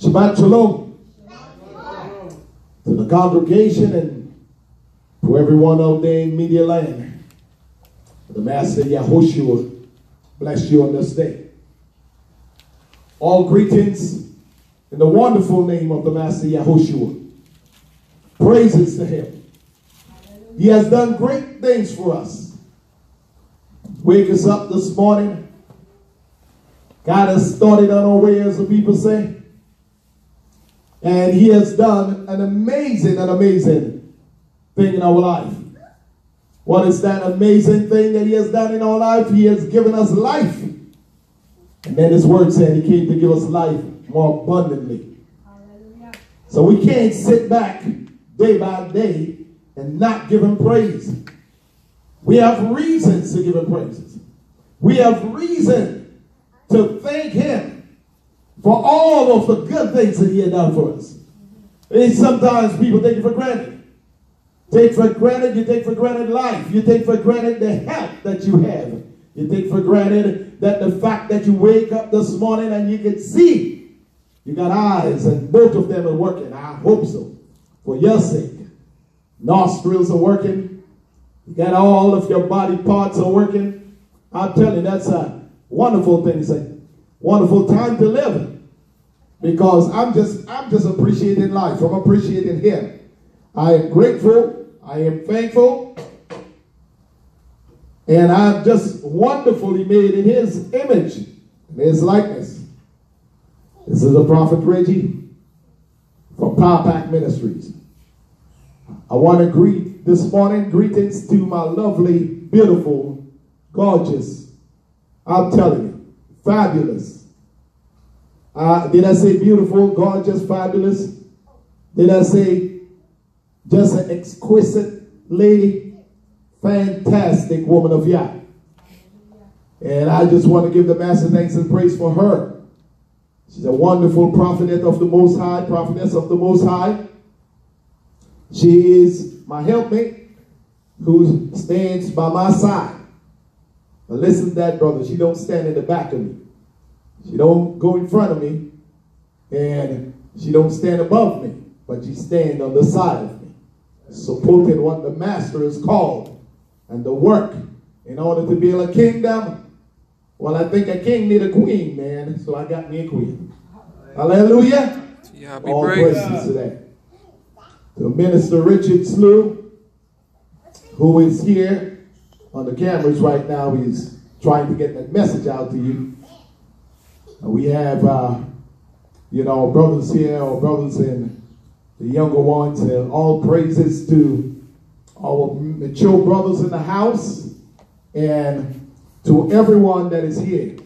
Shabbat Shalom to the congregation and to everyone out there in Media Land. The Master Yahushua bless you on this day. All greetings in the wonderful name of the Master Yahushua. Praises to him. He has done great things for us. Wake us up this morning. God has started on our way, as the people say. And he has done an amazing thing in our life. What is that amazing thing that he has done in our life? He has given us life. And then his word said he came to give us life more abundantly. Hallelujah. So we can't sit back day by day and not give him praise. We have reasons to give him praises. We have reason to thank him for all of the good things that he had done for us. And sometimes people take it for granted. You take for granted life. You take for granted the health that you have. You take for granted that the fact that you wake up this morning and you can see. You got eyes and both of them are working. I hope so. For your sake. Nostrils are working. You got all of your body parts are working. I'm telling you, that's a wonderful thing to say. Wonderful time to live. Because I'm just appreciating life. I'm appreciating him. I am grateful. I am thankful. And I'm just wonderfully made in his image, in his likeness. This is the Prophet Reggie from Power Pack Ministries. I want to greet this morning, greetings to my lovely, beautiful, gorgeous, I'm telling you, fabulous. Did I say beautiful, gorgeous, fabulous? Did I say just an exquisite lady? Fantastic woman of Yah. And I just want to give the Master thanks and praise for her. She's a wonderful prophetess of the Most High, She is my helpmate who stands by my side. But listen to that, brother. She don't stand in the back of me. She don't go in front of me. And she don't stand above me. But she stands on the side of me. Supporting what the Master is called. And the work in order to build a kingdom. Well, I think a king need a queen, man. So I got me a queen. Hallelujah. Yeah, all praises to that. To Minister Richard Slew, who is here on the cameras right now. He's trying to get that message out to you. We have, brothers here, our brothers and the younger ones. And all praises to our mature brothers in the house and to everyone that is here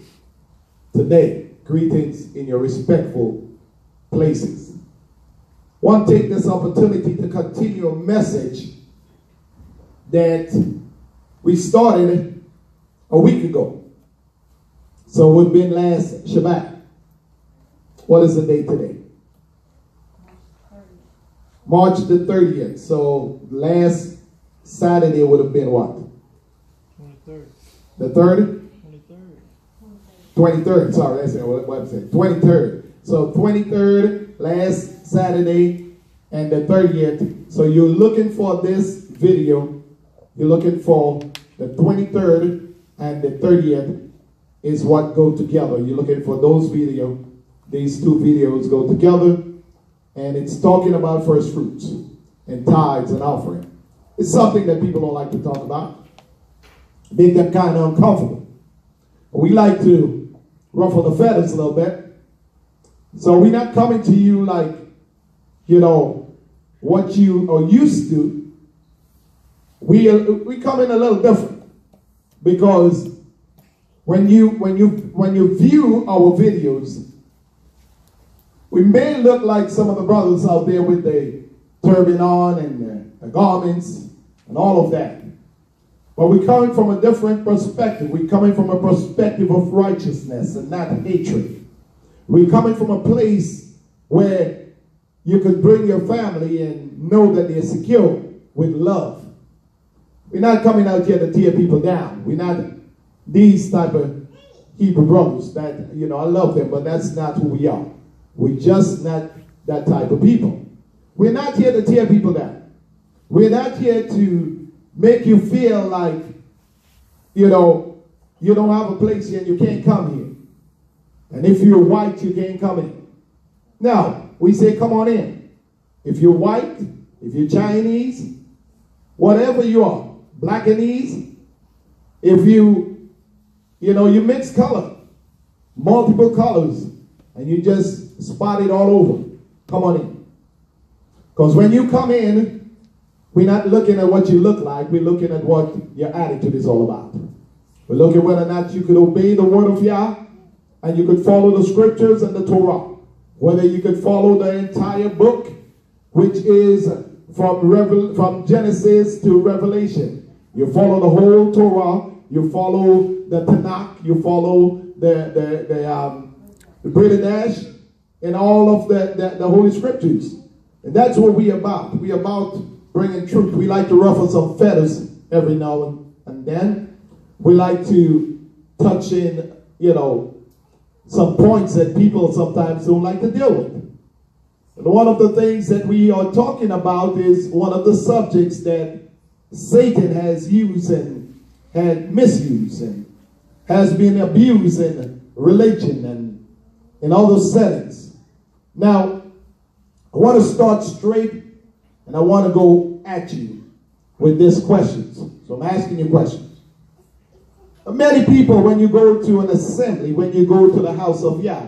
today. Greetings in your respectful places. I want to take this opportunity to continue a message that we started a week ago. So it would have been last Shabbat. What is the date today? March the 30th. So last Saturday would have been what? 23rd. The 30th? 23rd. 23rd. Sorry, that's what I'm saying. 23rd. So 23rd, last Saturday, and the 30th. So you're looking for this video. You're looking for the 23rd and the 30th is what go together. You're looking for those videos. These two videos go together. And it's talking about first fruits and tithes and offering. It's something that people don't like to talk about. Make them kind of uncomfortable. We like to ruffle the feathers a little bit. So we're not coming to you like, what you are used to. We come in a little different. Because when you view our videos, we may look like some of the brothers out there with the turban on and the garments and all of that. But we're coming from a different perspective. We're coming from a perspective of righteousness and not hatred. We're coming from a place where you could bring your family and know that they're secure with love. We're not coming out here to tear people down. We're not these type of Hebrew brothers that, I love them, but that's not who we are. We're just not that type of people. We're not here to tear people down. We're not here to make you feel like, you know, you don't have a place here and you can't come here. And if you're white, you can't come in. Now, we say, come on in. If you're white, if you're Chinese, whatever you are, Blackanese, if you mix color, multiple colors, and you just spot it all over, come on in. Because when you come in, we're not looking at what you look like, we're looking at what your attitude is all about. We're looking at whether or not you could obey the word of Yah, and you could follow the scriptures and the Torah. Whether you could follow the entire book, which is from Genesis to Revelation. You follow the whole Torah, you follow the Tanakh, you follow the Brit Hadash, and all of the Holy Scriptures. And that's what we're about. We're about bringing truth. We like to ruffle some feathers every now and then. We like to touch in, some points that people sometimes don't like to deal with. And one of the things that we are talking about is one of the subjects that Satan has used and had misused and has been abused in religion and in other settings. Now, I want to start straight and I want to go at you with these questions. So I'm asking you questions. Many people, when you go to an assembly, when you go to the house of Yah,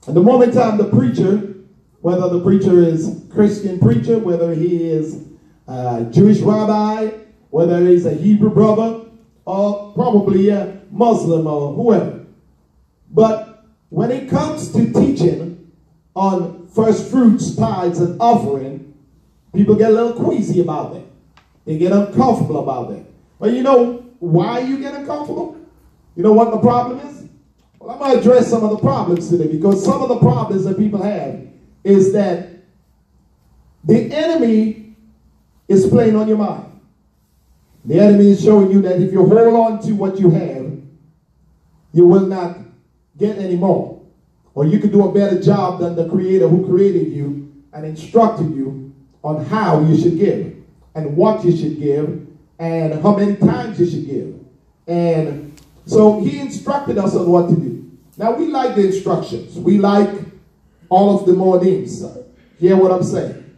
and the moment time the preacher, whether the preacher is Christian preacher, whether he is a Jewish rabbi, whether he's a Hebrew brother, or probably a Muslim or whoever. But when it comes to teaching on first fruits, tithes, and offering, people get a little queasy about that. They get uncomfortable about that. But you know why you get uncomfortable? You know what the problem is? Well, I'm going to address some of the problems today, because some of the problems that people have is that the enemy is playing on your mind. The enemy is showing you that if you hold on to what you have, you will not get any more. Or you could do a better job than the Creator who created you and instructed you on how you should give and what you should give and how many times you should give. And so he instructed us on what to do. Now we like the instructions. We like all of the mornings. Hear what I'm saying?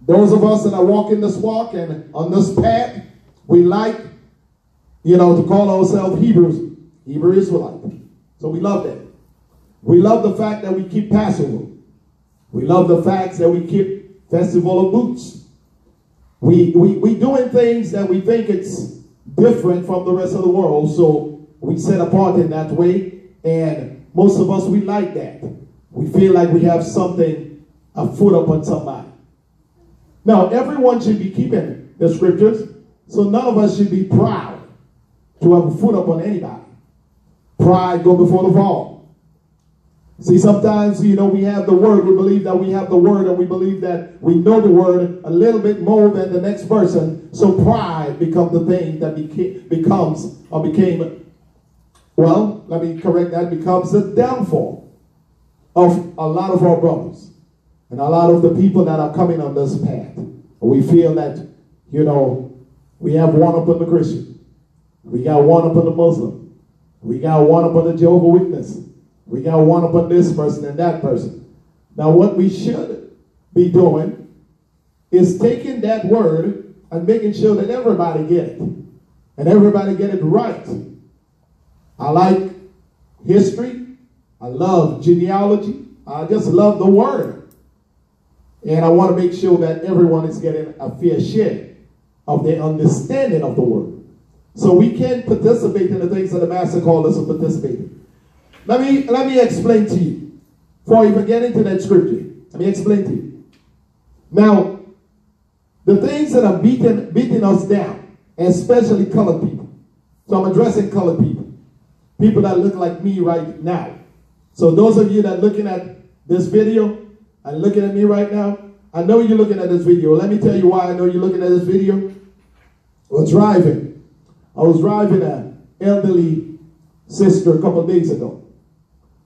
Those of us that are walking this walk and on this path, we like, to call ourselves Hebrew Israelite. So we love that. We love the fact that we keep Passover. We love the fact that we keep Festival of Booths. We doing things that we think it's different from the rest of the world, so we set apart in that way, and most of us, we like that. We feel like we have something, a foot up on somebody. Now, everyone should be keeping the scriptures, so none of us should be proud to have a foot up on anybody. Pride go before the fall. See, sometimes, we have the word. We believe that we have the word, and we believe that we know the word a little bit more than the next person. So pride becomes the thing that becomes the downfall of a lot of our brothers and a lot of the people that are coming on this path. We feel that, we have one up on the Christian. We got one up on the Muslim. We got one up on the Jehovah's Witness. We got one up on this person and that person. Now what we should be doing is taking that word and making sure that everybody get it. And everybody get it right. I like history. I love genealogy. I just love the word. And I want to make sure that everyone is getting a fair share of their understanding of the word. So we can participate in the things that the Master called us to participate in. Let me explain to you. Before I even get into that scripture, let me explain to you. Now, the things that are beating us down, especially colored people. So I'm addressing colored people. People that look like me right now. So those of you that are looking at this video and looking at me right now, I know you're looking at this video. Let me tell you why I know you're looking at this video. I was driving an elderly sister a couple of days ago.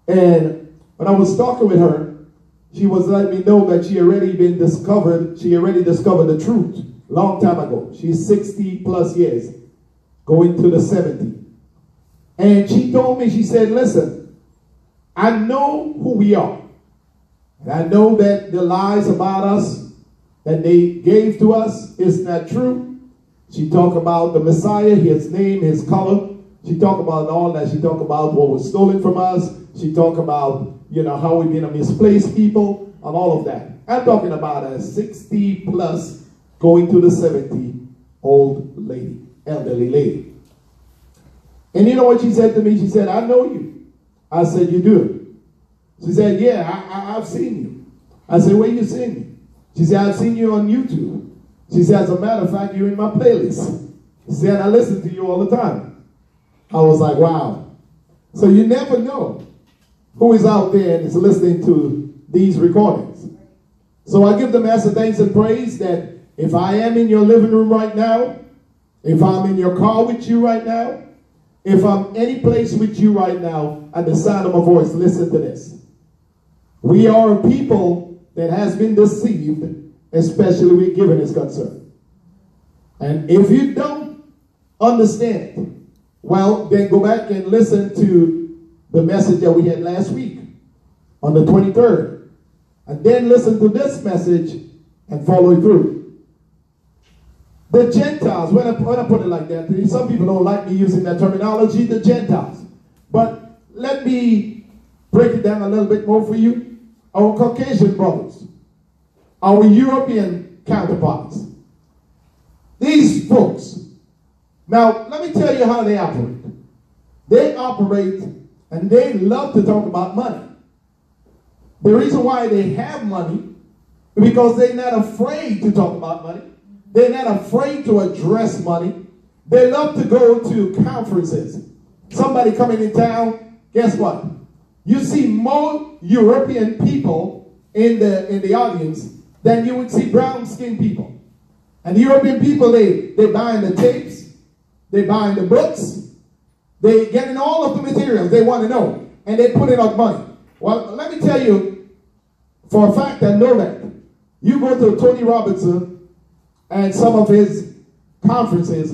And when I was talking with her, she was letting me know that she already discovered the truth long time ago. She's 60 plus years, going to the 70. And she told me, she said, listen, I know who we are. And I know that the lies about us that they gave to us is not true. She talked about the Messiah, his name, his color. She talked about all that. She talked about what was stolen from us. She talked about, how we've been a misplaced people and all of that. I'm talking about a 60 plus going to the 70 old lady, elderly lady. And you know what she said to me? She said, I know you. I said, you do? She said, yeah, I've seen you. I said, where you seen me? She said, I've seen you on YouTube. She said, as a matter of fact, you're in my playlist. She said, I listen to you all the time. I was like, wow. So you never know who is out there and is listening to these recordings. So I give the Master thanks and praise that if I am in your living room right now, if I'm in your car with you right now, if I'm any place with you right now, at the sound of my voice, listen to this. We are a people that has been deceived, especially when giving is concerned. And if you don't understand it, well, then go back and listen to the message that we had last week on the 23rd. And then listen to this message and follow it through. The Gentiles, when I put it like that, some people don't like me using that terminology, the Gentiles. But let me break it down a little bit more for you. Our Caucasian brothers, our European counterparts, these folks. Now, let me tell you how they operate. They operate and they love to talk about money. The reason why they have money is because they're not afraid to talk about money. They're not afraid to address money. They love to go to conferences. Somebody coming in town, guess what? You see more European people in the audience than you would see brown-skinned people. And the European people, they buying the tapes, they buying the books, they getting all of the materials they want to know, and they put in out money. Well, let me tell you, for a fact I know that. You go to Tony Robinson and some of his conferences,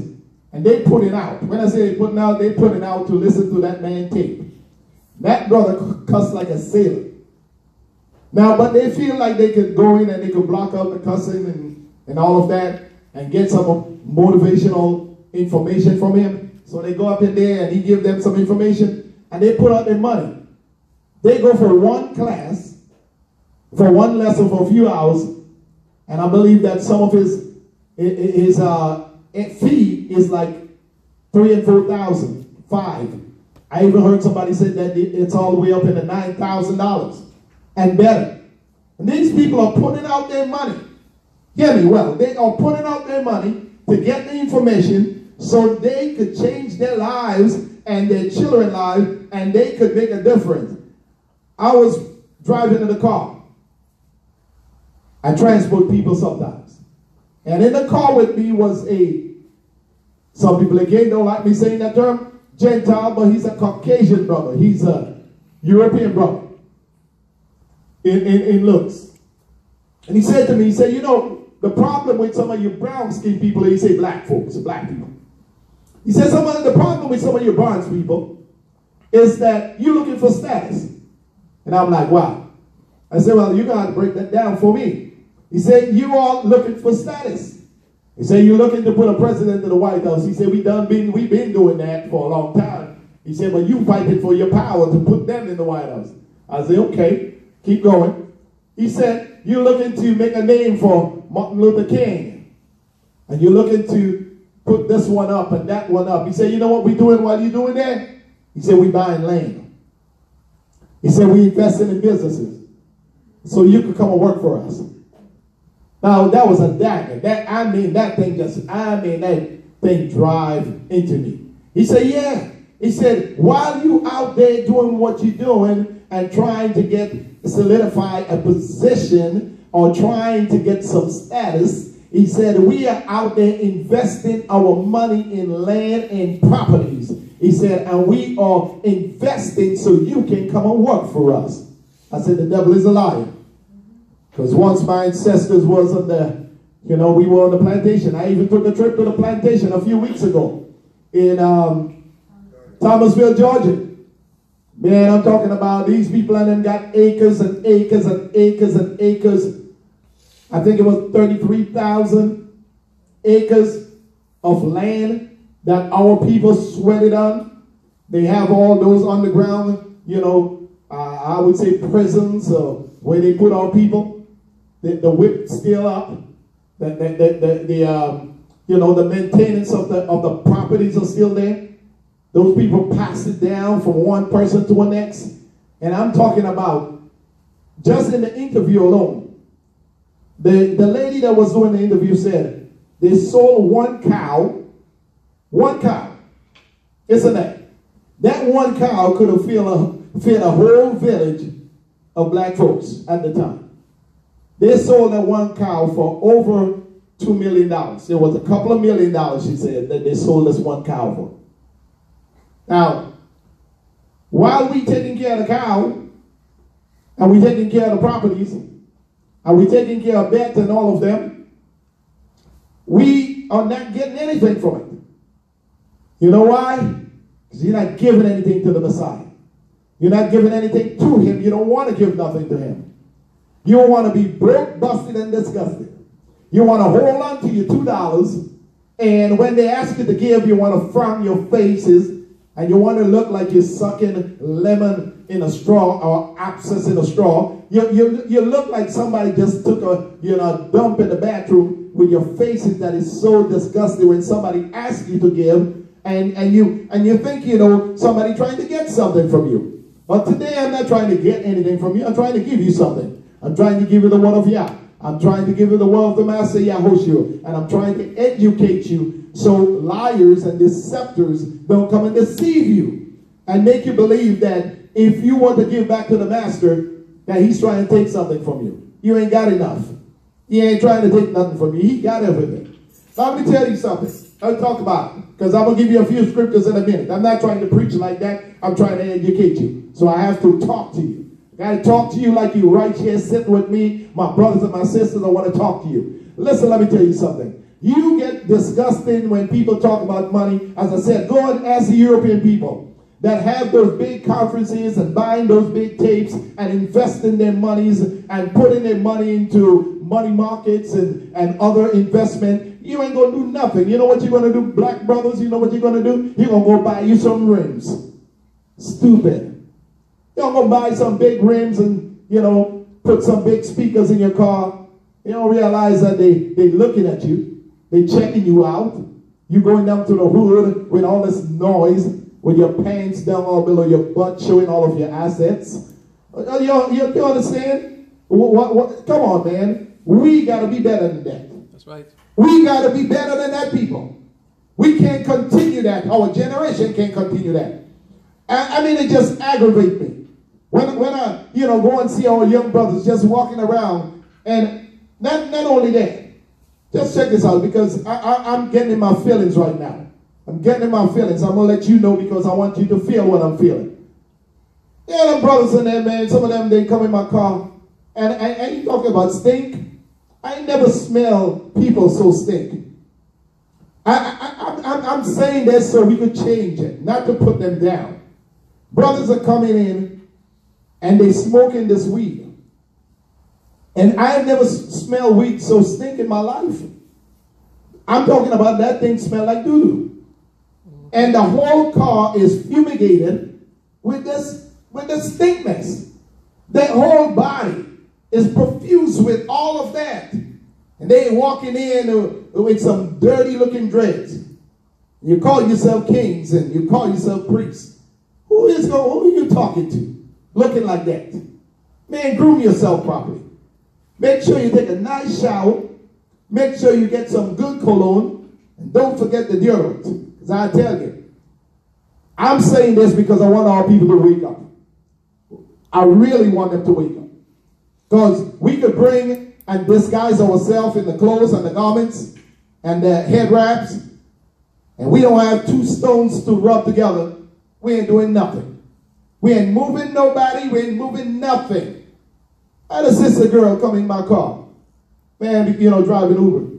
and they put it out. When I say they put it out, they put it out to listen to that man tape. That brother cussed like a sailor. Now, but they feel like they could go in and they could block out the cussing and all of that and get some motivational information from him. So they go up in there and he give them some information and they put out their money. They go for one class, for one lesson for a few hours, and I believe that some of his fee is like $3,000 and $4,000, $5,000. I even heard somebody say that it's all the way up in the $9,000 and better. And these people are putting out their money. Hear me well. They are putting out their money to get the information so they could change their lives and their children's lives and they could make a difference. I was driving in the car. I transport people sometimes. And in the car with me was some people again don't like me saying that term, Gentile, but he's a Caucasian brother. He's a European brother in looks. And he said to me, he said, the problem with some of you brown-skinned people, he said black folks, black people. He said the problem with some of you bronze people is that you're looking for status. And I'm like, wow. I said, well, you're going to have to break that down for me. He said, you are looking for status. He said, you're looking to put a president in the White House. He said, we've been doing that for a long time. He said, but you fighting for your power to put them in the White House. I said, okay, keep going. He said, you're looking to make a name for Martin Luther King. And you're looking to put this one up and that one up. He said, you know what we're doing while you're doing that? He said, we buying land. He said, we investing in businesses so you could come and work for us. Now, that was a dagger. That thing drive into me. He said, yeah. He said, while you out there doing what you're doing and trying to solidify a position or trying to get some status, he said, we are out there investing our money in land and properties. He said, and we are investing so you can come and work for us. I said, the devil is a liar. Because once my ancestors was on the, we were on the plantation. I even took a trip to the plantation a few weeks ago in Thomasville, Georgia. Man, I'm talking about these people and them got acres and acres and acres and acres. I think it was 33,000 acres of land that our people sweated on. They have all those underground, I would say prisons where they put our people. The whip still up. The maintenance of the properties are still there. Those people pass it down from one person to the next. And I'm talking about just in the interview alone. The lady that was doing the interview said they sold one cow. One cow. Isn't that? That one cow could have fed a whole village of black folks at the time. They sold that one cow for over $2 million. It was a couple of $1 million, she said, that they sold this one cow for. Now, while we taking care of the cow, and we taking care of the properties, and we taking care of Beth and all of them, we are not getting anything from it. You know why? Because you're not giving anything to the Messiah. You're not giving anything to him. You don't want to give nothing to him. You don't want to be broke, busted, and disgusted. You want to hold on to your $2, and when they ask you to give, you want to frown your faces, and you want to look like you're sucking lemon in a straw or abscess in a straw. You look like somebody just took a dump in the bathroom with your faces that is so disgusting when somebody asks you to give, and you think somebody trying to get something from you. But today I'm not trying to get anything from you. I'm trying to give you something. I'm trying to give you the word of Yah. I'm trying to give you the word of the Master Yahushua. And I'm trying to educate you so liars and deceptors don't come and deceive you and make you believe that if you want to give back to the Master, that he's trying to take something from you. You ain't got enough. He ain't trying to take nothing from you. He got everything. Now let me tell you something. Let's talk about it. Because I'm going to give you a few scriptures in a minute. I'm not trying to preach like that. I'm trying to educate you. So I have to talk to you. I got to talk to you like you right here sitting with me. My brothers and my sisters, I want to talk to you. Listen, let me tell you something. You get disgusted when people talk about money. As I said, go and ask the European people that have those big conferences and buying those big tapes and investing their monies and putting their money into money markets and other investment. You ain't going to do nothing. You know what you're going to do, black brothers? You know what you're going to do? You're going to go buy you some rims. Stupid. You're going to buy some big rims and, put some big speakers in your car. You don't realize that they looking at you. They checking you out. You going down to the hood with all this noise, with your pants down all below your butt, showing all of your assets. You understand? What? Come on, man. We got to be better than that. That's right. We got to be better than that, people. We can't continue that. Our generation can't continue that. I mean, it just aggravates me. When I, go and see our young brothers just walking around, and not only that, just check this out, because I'm getting in my feelings right now. I'm getting in my feelings. I'm going to let you know because I want you to feel what I'm feeling. Yeah, them brothers in there, man, some of them, they come in my car, and you talking about stink? I ain't never smelled people so stink. I'm saying this so we could change it, not to put them down. Brothers are coming in, and they smoking this weed. And I have never smelled weed so stink in my life. I'm talking about that thing smell like doo-doo. And the whole car is fumigated with this stinkness. The whole body is profused with all of that. And they walking in with some dirty looking dreads. You call yourself kings and you call yourself priests. Who are you talking to? Looking like that. Man, groom yourself properly. Make sure you take a nice shower. Make sure you get some good cologne. And don't forget the deodorant. Because I tell you, I'm saying this because I want our people to wake up. I really want them to wake up. Because we could bring and disguise ourselves in the clothes and the garments and the head wraps. And we don't have two stones to rub together. We ain't doing nothing. We ain't moving nobody. We ain't moving nothing. I had a sister girl come in my car. Man, driving Uber.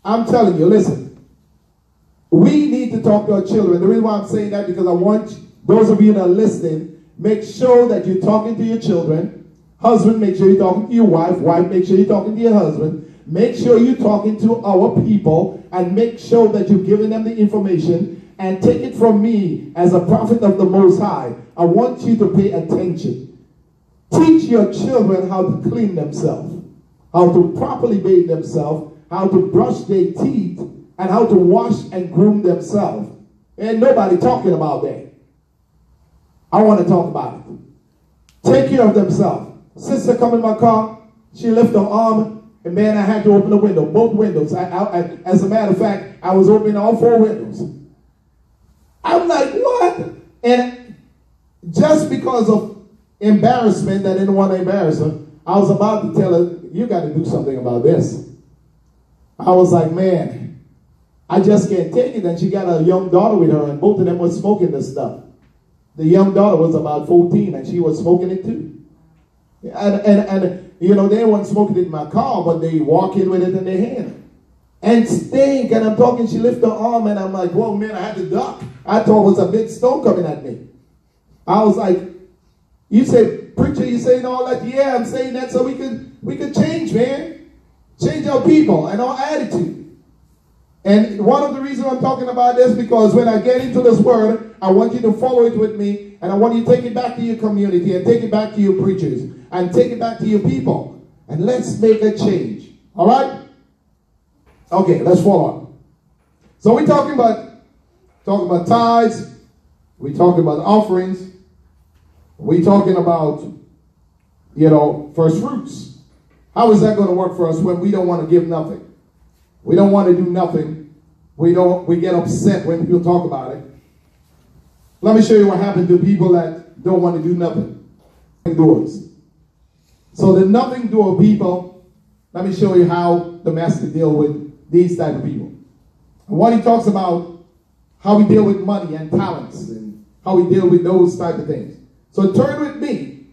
I'm telling you, listen. We need to talk to our children. The reason why I'm saying that, because I want those of you that are listening, make sure that you're talking to your children. Husband, make sure you're talking to your wife. Wife, make sure you're talking to your husband. Make sure you're talking to our people, and make sure that you're giving them the information. And take it from me as a prophet of the Most High. I want you to pay attention. Teach your children how to clean themselves, how to properly bathe themselves, how to brush their teeth, and how to wash and groom themselves. Ain't nobody talking about that. I want to talk about it. Take care of themselves. Sister come in my car, she lifted her arm, and man, I had to open the window, both windows. As a matter of fact, I was opening all 4 windows. I'm like, what? And just because of embarrassment, I didn't want to embarrass her, I was about to tell her, you got to do something about this. I was like, man, I just can't take it. And she got a young daughter with her, and both of them were smoking this stuff. The young daughter was about 14, and she was smoking it too. And they weren't smoking it in my car, but they walk in with it in their hand. And stink, and I'm talking, she lifted her arm, and I'm like, whoa, man, I had to duck. I thought it was a big stone coming at me. I was like, you say, preacher, you saying all that? Yeah, I'm saying that so we could change, man. Change our people and our attitude. And one of the reasons I'm talking about this, because when I get into this word, I want you to follow it with me, and I want you to take it back to your community, and take it back to your preachers, and take it back to your people. And let's make a change. All right? Okay, let's follow on. So we're talking about tithes. We're talking about offerings. We're talking about, first fruits. How is that going to work for us when we don't want to give nothing? We don't want to do nothing. We get upset when people talk about it. Let me show you what happened to people that don't want to do nothing. Doers. So the nothing doer people, let me show you how the master deal with these type of people. And what he talks about, how we deal with money and talents, and how we deal with those type of things. So turn with me,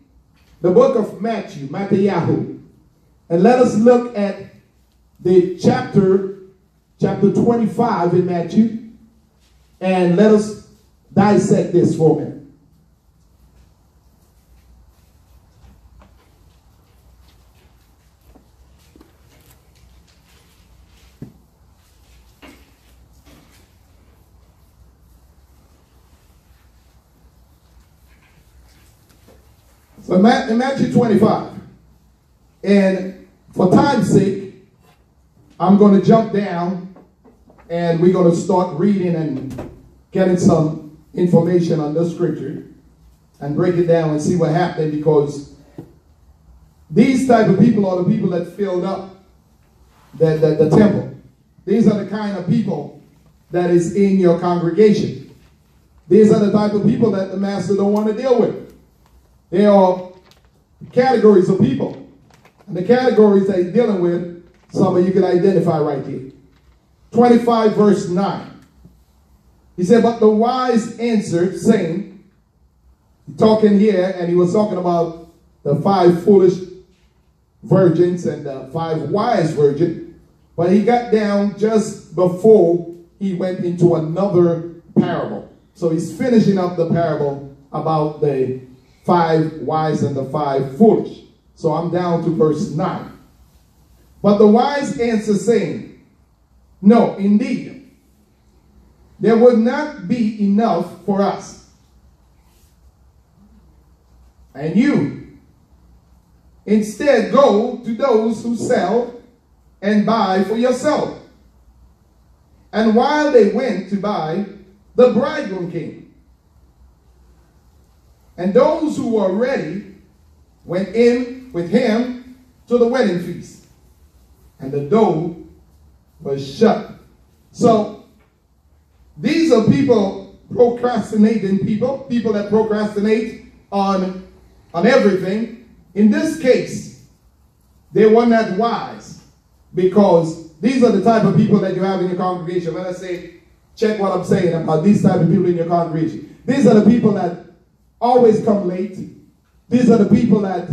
the book of Matthew, and let us look at the chapter 25 in Matthew, and let us dissect this for a minute. So in Matthew 25, and for time's sake, I'm going to jump down, and we're going to start reading and getting some information on the scripture and break it down and see what happened, because these type of people are the people that filled up the temple. These are the kind of people that is in your congregation. These are the type of people that the master don't want to deal with. There are categories of people. And the categories that he's dealing with, some of you can identify right here. 25 verse 9. He said, but the wise answered, saying, talking here, and he was talking about the 5 foolish virgins and the 5 wise virgins. But he got down just before he went into another parable. So he's finishing up the parable about the 5 wise and the 5 foolish. So I'm down to verse 9. But the wise answer, saying, no, indeed, there would not be enough for us. And you instead go to those who sell and buy for yourself. And while they went to buy, the bridegroom came. And those who were ready went in with him to the wedding feast. And the door was shut. So these are procrastinating people that procrastinate on everything. In this case, they were not wise, because these are the type of people that you have in your congregation. When I say, check what I'm saying about these type of people in your congregation. These are the people that always come late. These are the people that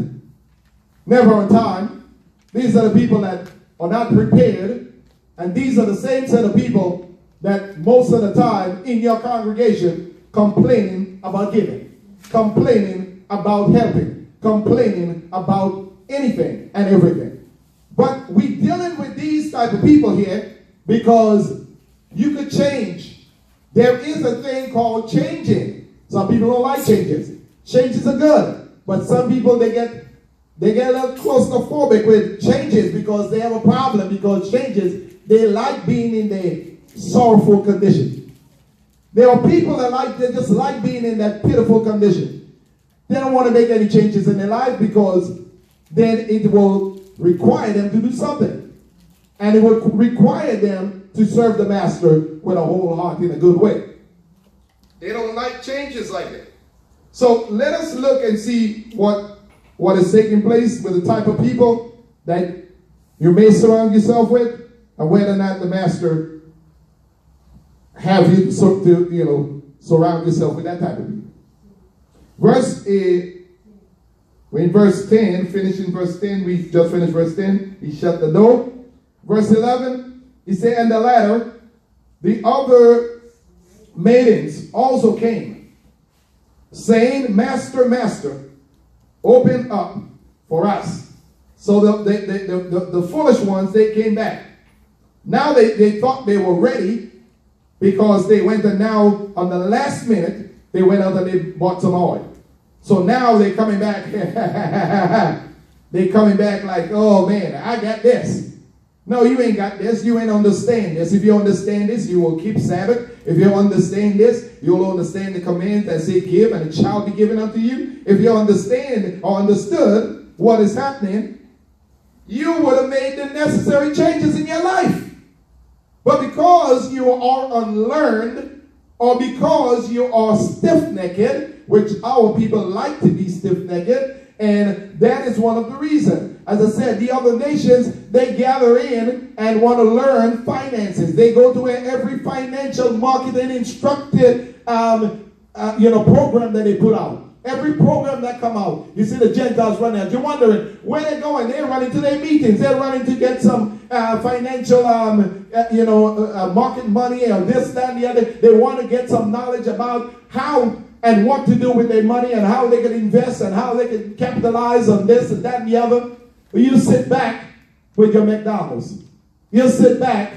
never on time. These are the people that are not prepared. And these are the same set of people that most of the time in your congregation complaining about giving, complaining about helping, complaining about anything and everything. But we dealing with these type of people here because you could change. There is a thing called changing. Some people don't like changes. Changes are good, but some people they get a little claustrophobic with changes because they have a problem because changes, they like being in the sorrowful condition. There are people that they just like being in that pitiful condition. They don't want to make any changes in their life because then it will require them to do something. And it will require them to serve the master with a whole heart in a good way. They don't like changes like that. So let us look and see what is taking place with the type of people that you may surround yourself with, and whether or not the master have you to surround yourself with that type of people. We're in verse 10, finishing verse 10. We just finished verse 10. He shut the door. Verse 11, he said, and the latter, the other maidens also came, saying, Master, Master, open up for us. So the foolish ones, they came back. Now they thought they were ready because they went and now on the last minute, they went out and they bought some oil. So now they're coming back. They're coming back like, oh man, I got this. No, you ain't got this. You ain't understand this. If you understand this, you will keep Sabbath. If you understand this, you'll understand the commands that say give and it shall be given unto you. If you understand or understood what is happening, you would have made the necessary changes in your life. But because you are unlearned or because you are stiff-necked, which our people like to be stiff-necked, and that is one of the reasons. As I said, the other nations, they gather in and want to learn finances. They go to every financial marketing instructed program that they put out. Every program that come out. You see the Gentiles running out. You're wondering where they're going. They're running to their meetings. They're running to get some financial market money or this, that, and the other. They want to get some knowledge about how and what to do with their money and how they can invest and how they can capitalize on this and that and the other. But you sit back with your McDonald's. You sit back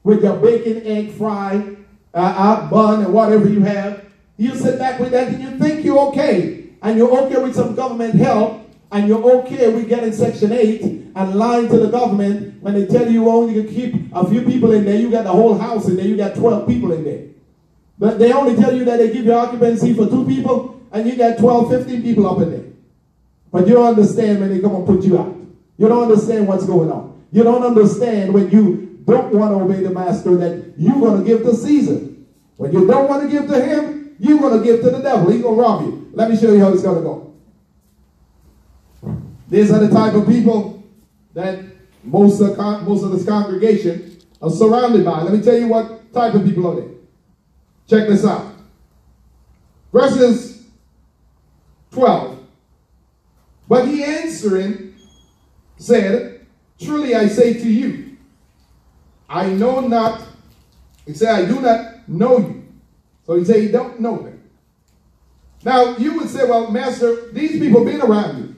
with your bacon, egg, fry, bun, and whatever you have. You sit back with that and you think you're okay. And you're okay with some government help. And you're okay with getting Section 8 and lying to the government when they tell you only can keep a few people in there. You got the whole house in there. You got 12 people in there. But they only tell you that they give you occupancy for 2 people and you got 12, 15 people up in there. But you don't understand when they come and put you out. You don't understand what's going on. You don't understand when you don't want to obey the master that you're going to give to Caesar. When you don't want to give to him, you're going to give to the devil. He's going to rob you. Let me show you how it's going to go. These are the type of people that most of this congregation are surrounded by. Let me tell you what type of people are there. Check this out. Verses 12. But he answering said, truly I say to you, I know not. He said, I do not know you. So he said, you don't know them. Now you would say, well, master, these people been around you.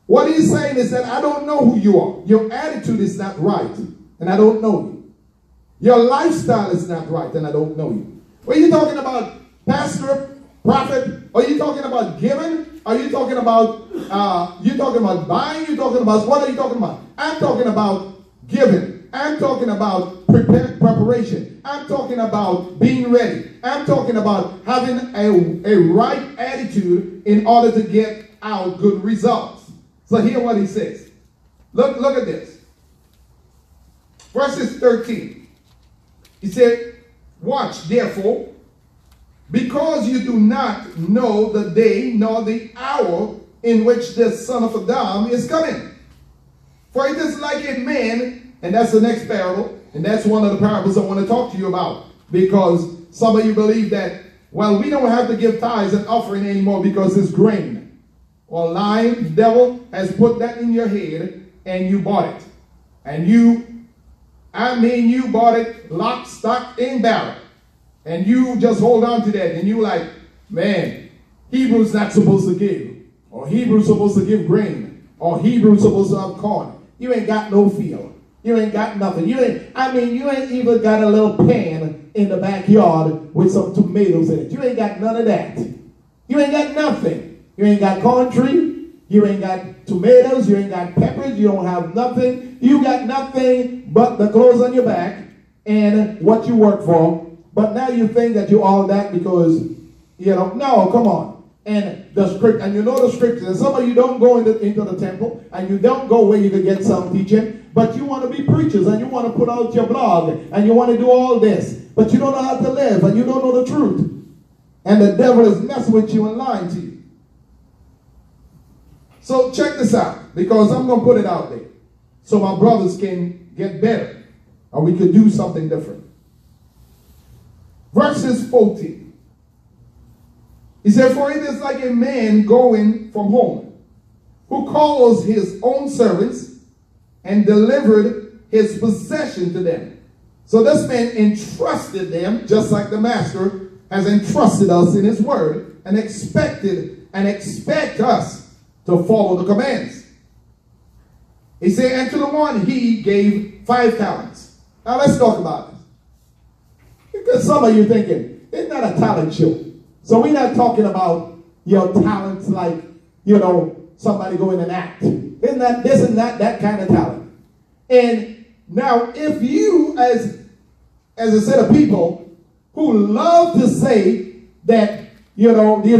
What he's saying is that I don't know who you are. Your attitude is not right, and I don't know you. Your lifestyle is not right, and I don't know you. What are you talking about, pastor, prophet? Are you talking about giving? Are you talking about buying? You talking about, what are you talking about? I'm talking about giving. I'm talking about preparation. I'm talking about being ready. I'm talking about having a right attitude in order to get out good results. So hear what he says. Look at this. Verses 13. He said, watch therefore, because you do not know the day nor the hour in which the Son of Adam is coming. For it is like a man, and that's the next parable, and that's one of the parables I want to talk to you about. Because some of you believe that, well, we don't have to give tithes and offering anymore because it's grain. or lying. The devil has put that in your head and you bought it. And you bought it lock, stock, and barrel. And you just hold on to that. And you like, man, Hebrews not supposed to give. Or Hebrews supposed to give grain. Or Hebrews supposed to have corn. You ain't got no field. You ain't got nothing. You ain't even got a little pan in the backyard with some tomatoes in it. You ain't got none of that. You ain't got nothing. You ain't got corn tree. You ain't got tomatoes. You ain't got peppers. You don't have nothing. You got nothing but the clothes on your back and what you work for. But now you think that you all that because, no, come on. And the script, and you know the scriptures. And some of you don't go into the temple, and you don't go where you can get some teaching, but you want to be preachers, and you want to put out your blog, and you want to do all this, but you don't know how to live, and you don't know the truth. And the devil is messing with you and lying to you. So check this out, because I'm going to put it out there, so my brothers can get better, or we could do something different. Verses 14. He said, for it is like a man going from home, who calls his own servants and delivered his possession to them. So this man entrusted them, just like the master has entrusted us in his word, and expect us to follow the commands. He said, and to the one he gave 5 talents. Now let's talk about this. Because some of you thinking, it's not a talent show. So we're not talking about your talents like, somebody going and act. This is not that kind of talent. And now if you, as a set of people who love to say that, you're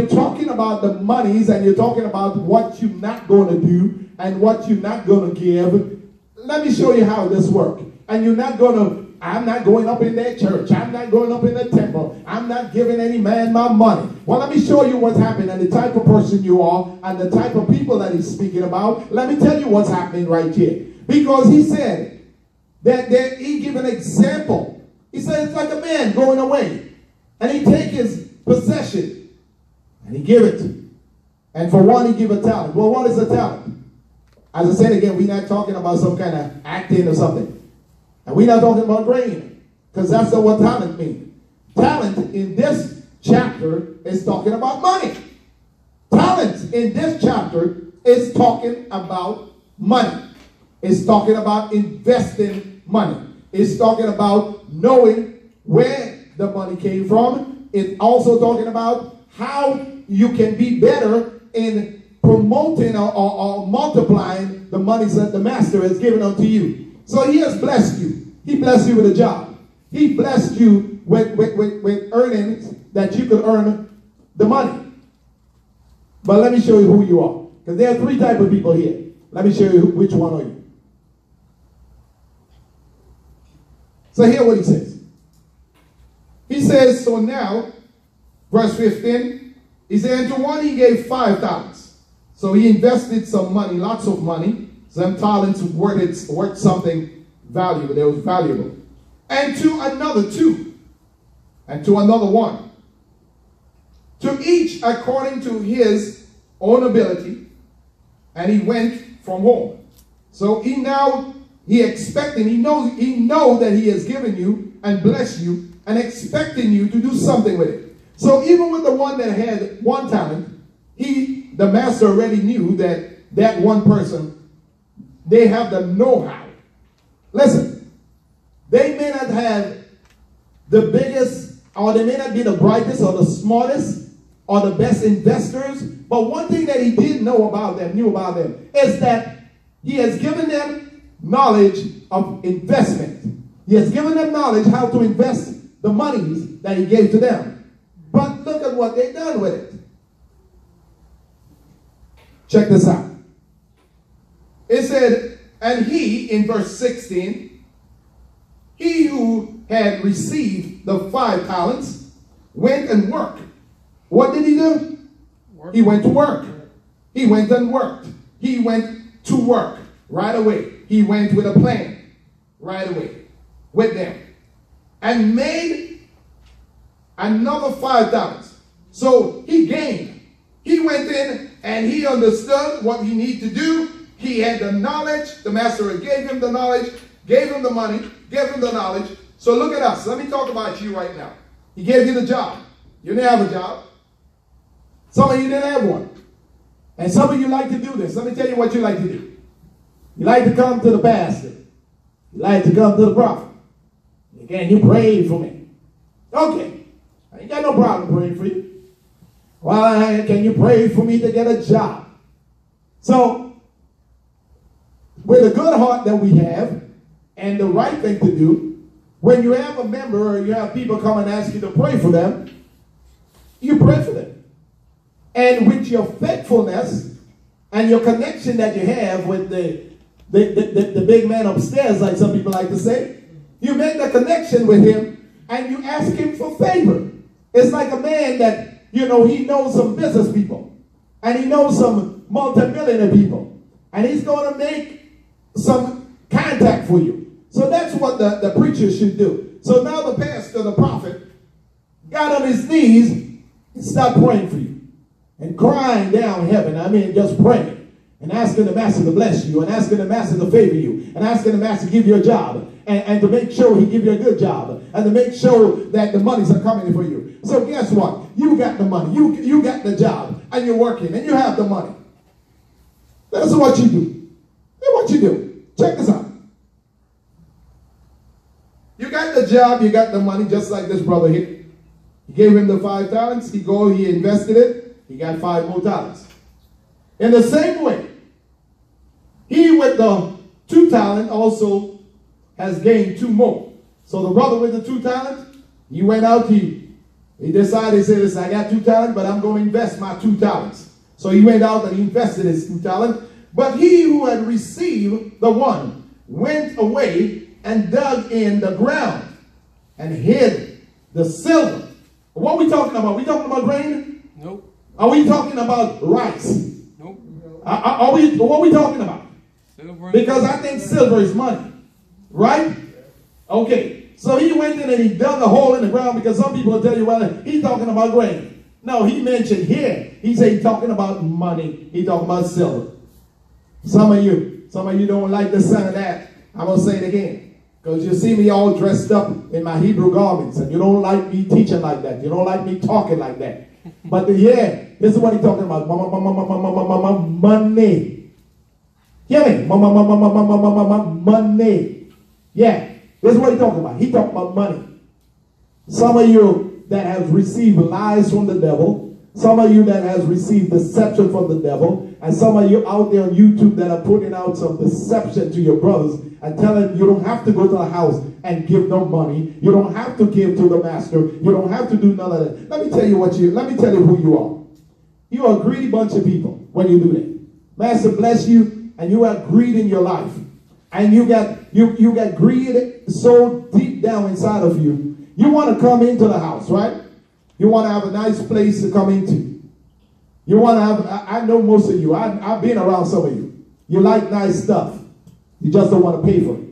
talking about the monies and you're talking about what you're not going to do and what you're not going to give, let me show you how this works. And I'm not going up in that church. I'm not going up in the temple. I'm not giving any man my money. Well, let me show you what's happening and the type of person you are and the type of people that he's speaking about. Let me tell you what's happening right here. Because he said that he gave an example. He said it's like a man going away. And he take his possession and he give it. And for one, he give a talent. Well, what is a talent? As I said again, we're not talking about some kind of acting or something. And we're not talking about grain, because that's not what talent means. Talent in this chapter is talking about money. Talent in this chapter is talking about money. It's talking about investing money. It's talking about knowing where the money came from. It's also talking about how you can be better in promoting or multiplying the money that the master has given unto you. So he has blessed you. He blessed you with a job. He blessed you with earnings that you could earn the money. But let me show you who you are. Because there are 3 types of people here. Let me show you which one are you. So hear what he says. He says, so now, verse 15, he said, and to one he gave 5 talents. So he invested some money, lots of money. Some talents worth something valuable. They was valuable. And to another 2. And to another 1. To each according to his own ability. And he went from home. So he knows that he has given you and blessed you and expecting you to do something with it. So even with the one that had 1 talent, the master already knew that one person, they have the know-how. Listen, they may not have the biggest, or they may not be the brightest or the smartest or the best investors, but one thing that he knew about them, is that he has given them knowledge of investment. He has given them knowledge how to invest the monies that he gave to them. But look at what they've done with it. Check this out. It said, and he, in verse 16, he who had received the 5 talents went and worked. What did he do? He went to work. He went and worked. He went to work right away. He went with a plan right away with them. And made another 5 talents. So he gained. He went in and he understood what he needed to do. He had the knowledge. The master gave him the knowledge, gave him the money, gave him the knowledge. So look at us. Let me talk about you right now. He gave you the job. You didn't have a job. Some of you didn't have one. And some of you like to do this. Let me tell you what you like to do. You like to come to the pastor. You like to come to the prophet. Can you pray for me? Okay. I ain't got no problem praying for you. Well, can you pray for me to get a job? So, with a good heart that we have, and the right thing to do, when you have a member or you have people come and ask you to pray for them, you pray for them. And with your faithfulness and your connection that you have with the big man upstairs, like some people like to say, you make the connection with him and you ask him for favor. It's like a man that, he knows some business people and he knows some multi-millionaire people and he's going to make some contact for you. So that's what the preacher should do. So now the pastor, the prophet, got on his knees and started praying for you and crying down heaven. I mean, just praying. And asking the master to bless you, and asking the master to favor you, and asking the master to give you a job, and to make sure he give you a good job, and to make sure that the monies are coming in for you. So guess what? You got the money, you got the job, and you're working, and you have the money. That's what you do. That's what you do. Check this out. You got the job, you got the money, just like this brother here. He gave him the 5 talents. He invested it. He got 5 more talents. In the same way, he with the 2 talents also has gained 2 more. So the brother with the 2 talents, he went out, he decided, he said, listen, I got 2 talents, but I'm going to invest my 2 talents. So he went out and he invested his 2 talents. But he who had received the 1 went away and dug in the ground and hid the silver. What are we talking about? Are we talking about grain? Nope. Are we talking about rice? Nope. What are we talking about? Because I think silver is money. Right? Okay. So he went in and he dug a hole in the ground, because some people will tell you, well, he's talking about grain. No, he mentioned here, he said he's talking about money. He's talking about silver. Some of you don't like the sound of that. I'm going to say it again. Because you see me all dressed up in my Hebrew garments, and you don't like me teaching like that. You don't like me talking like that. But this is what he's talking about. Money. Hear me? Money. Yeah. This is what he's talking about. He's talking about money. Some of you that have received lies from the devil. Some of you that has received deception from the devil. And some of you out there on YouTube that are putting out some deception to your brothers and telling them you don't have to go to the house and give no money. You don't have to give to the master. You don't have to do none of that. Let me tell you who you are. You are a greedy bunch of people when you do that. Master bless you, and you have greed in your life. And you got greed so deep down inside of you. You want to come into the house, right? You want to have a nice place to come into. You want to have, I know most of you. I've been around some of you. You like nice stuff. You just don't want to pay for it.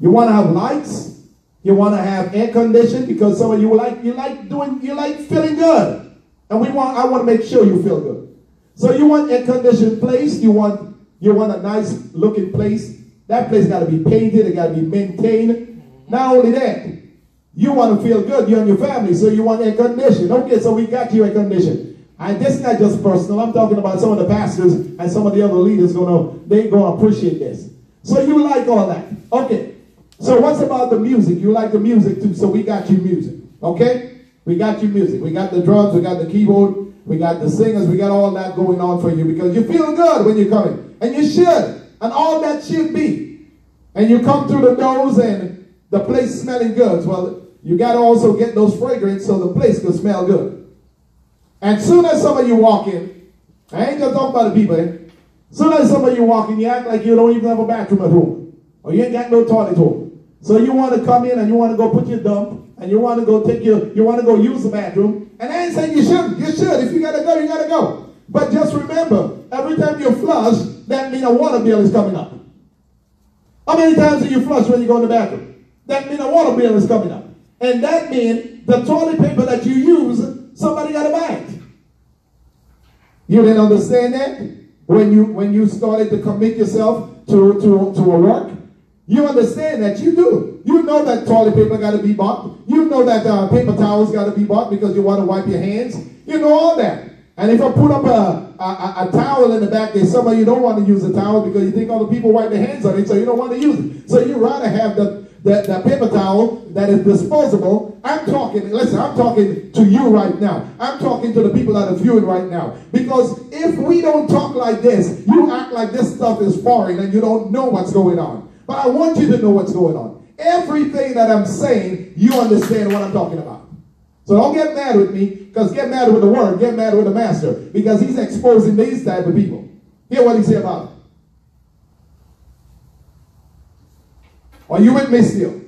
You want to have lights. You want to have air conditioning, because some of you like feeling good. And I want to make sure you feel good. So you want air conditioned place. You want a nice looking place. That place got to be painted. It got to be maintained. Not only that, you want to feel good. You and your family. So you want air conditioning. Okay, so we got you air conditioning. And this is not just personal. I'm talking about some of the pastors and some of the other leaders they're going to appreciate this. So you like all that. Okay. So what's about the music? You like the music too. So we got you music. Okay? We got you music. We got the drums. We got the keyboard. We got the singers. We got all that going on for you, because you feel good when you're coming. And you should. And all that should be. And you come through the doors and the place smelling good. Well, you got to also get those fragrances so the place can smell good. And soon as some of you walk in, I ain't just talking about the people, soon as some of you walk in, you act like you don't even have a bathroom at home. Or you ain't got no toilet home. So you want to come in and you want to go put your dump, and you want to go you want to go use the bathroom. And I ain't saying you shouldn't. You should. If you got to go, you got to go. But just remember, every time you flush, that means a water bill is coming up. How many times do you flush when you go in the bathroom? That means a water bill is coming up. And that means the toilet paper that you use, somebody got to buy it. You didn't understand that when you started to commit yourself to a work? You understand that you do. You know that toilet paper got to be bought. You know that paper towels got to be bought because you want to wipe your hands. You know all that. And if I put up a towel in the back there, some of you don't want to use the towel because you think other people wipe their hands on it, so you don't want to use it. So you rather have the paper towel that is disposable. I'm talking to you right now. I'm talking to the people that are viewing right now. Because if we don't talk like this, you act like this stuff is foreign and you don't know what's going on. But I want you to know what's going on. Everything that I'm saying, you understand what I'm talking about. So don't get mad with me, because get mad with the word, get mad with the master, because he's exposing these type of people. Hear what he said about it. Are you with me still?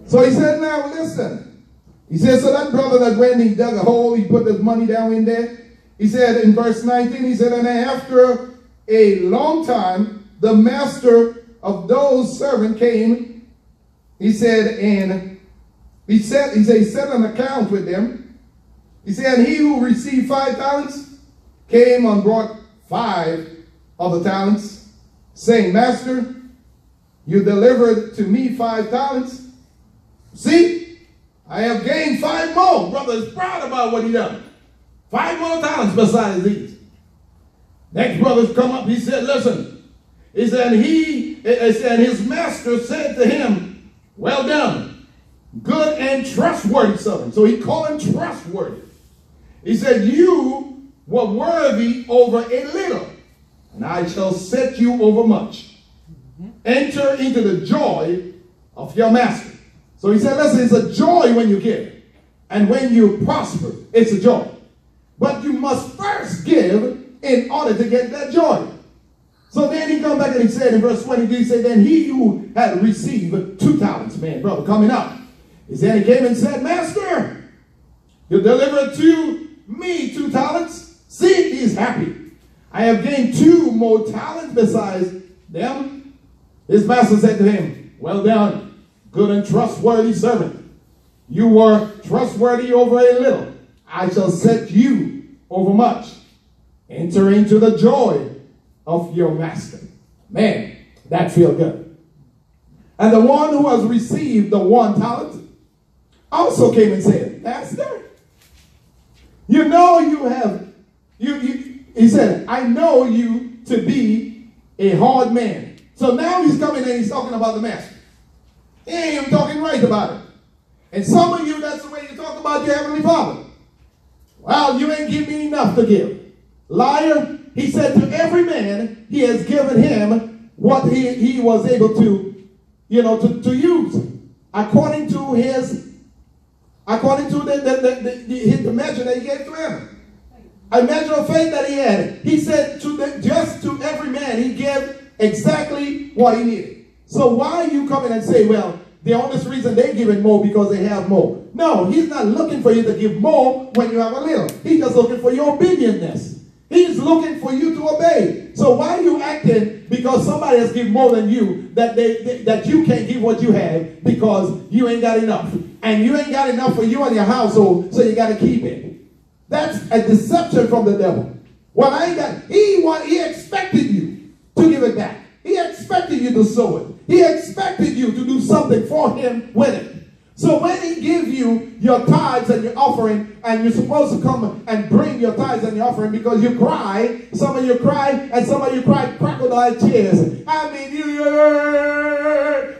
So he said, now listen. He said, so that brother that went, he dug a hole, he put his money down in there. He said in verse 19, he said, and after a long time, the master of those servants came, he said, and he set an account with them. He said, and he who received 5 talents came and brought 5 of the talents, saying, Master, you delivered to me 5 talents. See, I have gained 5 more. Brother is proud about what he done. 5 more talents besides these. Next brothers come up. He said, listen. He said, and his master said to him, well done, good and trustworthy servant. So he called him trustworthy. He said, you were worthy over a little, and I shall set you over much. Enter into the joy of your master. So he said, listen, it's a joy when you give. And when you prosper, it's a joy. But you must first give in order to get that joy. So then he come back and he said in verse 22, he said, then he who had received 2 talents, man, brother, coming up. He said, he came and said, Master, you delivered to me 2 talents. See, he's happy. I have gained 2 more talents besides them. His master said to him, well done, good and trustworthy servant. You were trustworthy over a little. I shall set you over much. Enter into the joy of your master. Man, that feels good. And the one who has received the 1 talent also came and said, Master, you know you have, he said, I know you to be a hard man. So now he's coming and he's talking about the master. He ain't even talking right about it. And some of you, that's the way you talk about your heavenly father. Well, you ain't give me enough to give. Liar, he said to every man, he has given him what he was able to, to use. According to the measure that he gave to him. A measure of faith that he had. He said just to every man, he gave exactly what he needed. So why are you coming and say, well, the only reason they're giving more because they have more? No, he's not looking for you to give more when you have a little. He's just looking for your obedience. He's looking for you to obey. So why are you acting because somebody has given more than you that you can't give what you have because you ain't got enough? And you ain't got enough for you and your household, so you got to keep it. That's a deception from the devil. Well, I ain't got, he expected you to give it back. He expected you to sow it. He expected you to do something for him with it. So when he gives you your tithes and your offering, and you're supposed to come and bring your tithes and your offering because you cry, some of you cry, and some of you cry crocodile tears. I mean,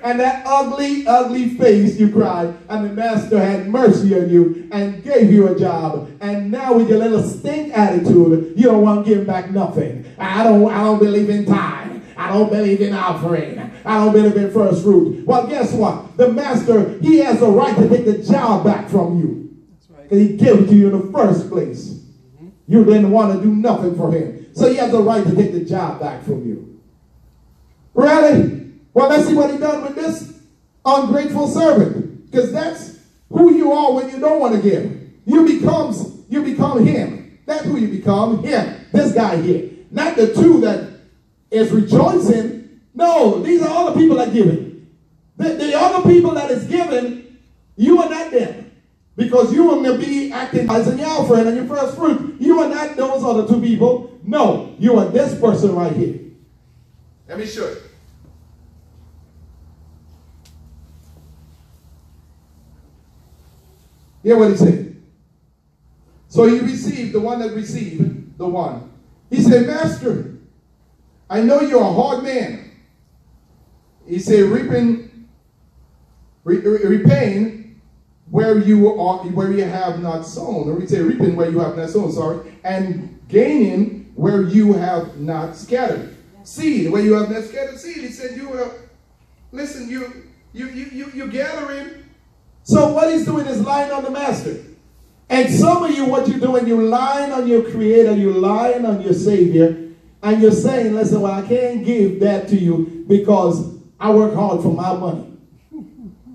and that ugly, ugly face you cried, and the master had mercy on you and gave you a job. And now with your little stink attitude, you don't want to give back nothing. I don't believe in tithe. I don't believe in offering. I don't believe in first fruit. Well, guess what? The master, he has a right to take the job back from you. That's right. Because he gave it to you in the first place. Mm-hmm. You didn't want to do nothing for him. So he has a right to take the job back from you. Really? Well, let's see what he done with this ungrateful servant. Because that's who you are when you don't want to give. You become him. That's who you become, him. This guy here. Not the 2 that is rejoicing. No, these are all the people that give it. The other people that is giving, you are not them. Because you will be acting as an offering and your first fruit. You are not those other two people. No, you are this person right here. Let me show you. Hear what he said. So he received, the one that received, the one. He said, Master, I know you're a hard man. He said, repaying where you have not sown. Or he said, reaping where you have not sown, sorry. And gaining where you have not scattered. Seed, where you have not scattered seed. He said, listen, you're gathering. So what he's doing is lying on the master. And some of you, what you're doing, you're lying on your creator, you're lying on your savior, and you're saying, listen, well, I can't give that to you because I work hard for my money.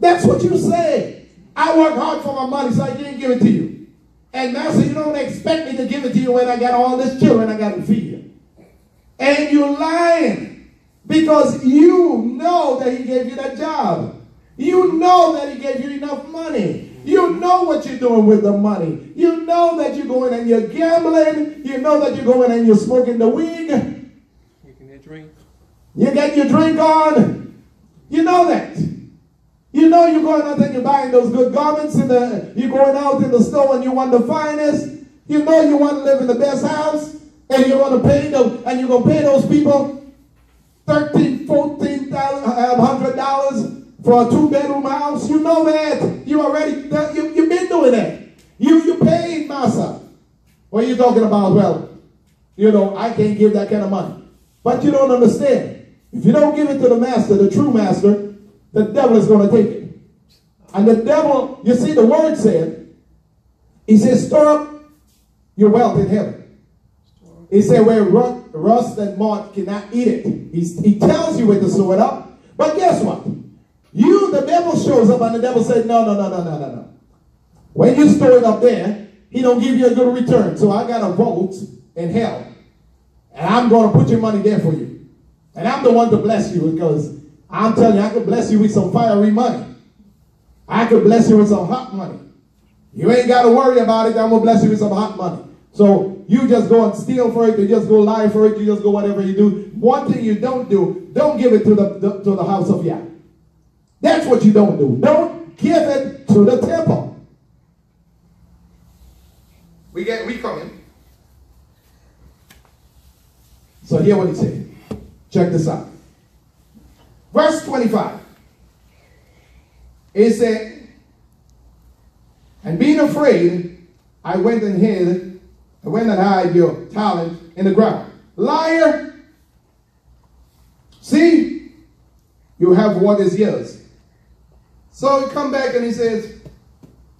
That's what you say. I work hard for my money, so I can't give it to you. And master, you don't expect me to give it to you when I got all these children I got to feed. And you're lying because you know that he gave you that job. You know that he gave you enough money. You know what you're doing with the money. You know that you're going and you're gambling. You know that you're going and you're smoking the weed. Making that drink. You get your drink on. You know that. You know you're going out and you're buying those good garments. You're going out in the store and you want the finest. You know you want to live in the best house. And you're going to pay them. And you're going to pay those people $13,000, $14,100 for a 2-bedroom house. You know that. You've been doing that. You paid massa. What are you talking about? Well, I can't give that kind of money. But you don't understand. If you don't give it to the master, the true master, the devil is going to take it. And the devil, you see the word said, he says, store up your wealth in heaven. He said, where rust and moth cannot eat it. He tells you where to store it up. But guess what? The devil shows up and the devil said, no. When you store it up there, he don't give you a good return. So I got a vote in hell. And I'm going to put your money there for you. And I'm the one to bless you because I'm telling you, I could bless you with some fiery money. I could bless you with some hot money. You ain't got to worry about it. I'm going to bless you with some hot money. So you just go and steal for it. You just go lie for it. You just go whatever you do. One thing you don't do, don't give it to the house of Yah. That's what you don't do. Don't give it to the temple. We coming. So hear what he said. Check this out. Verse 25. It said, and being afraid, I went and hid your talent in the ground. Liar. See, you have what is yours. So he come back and he says,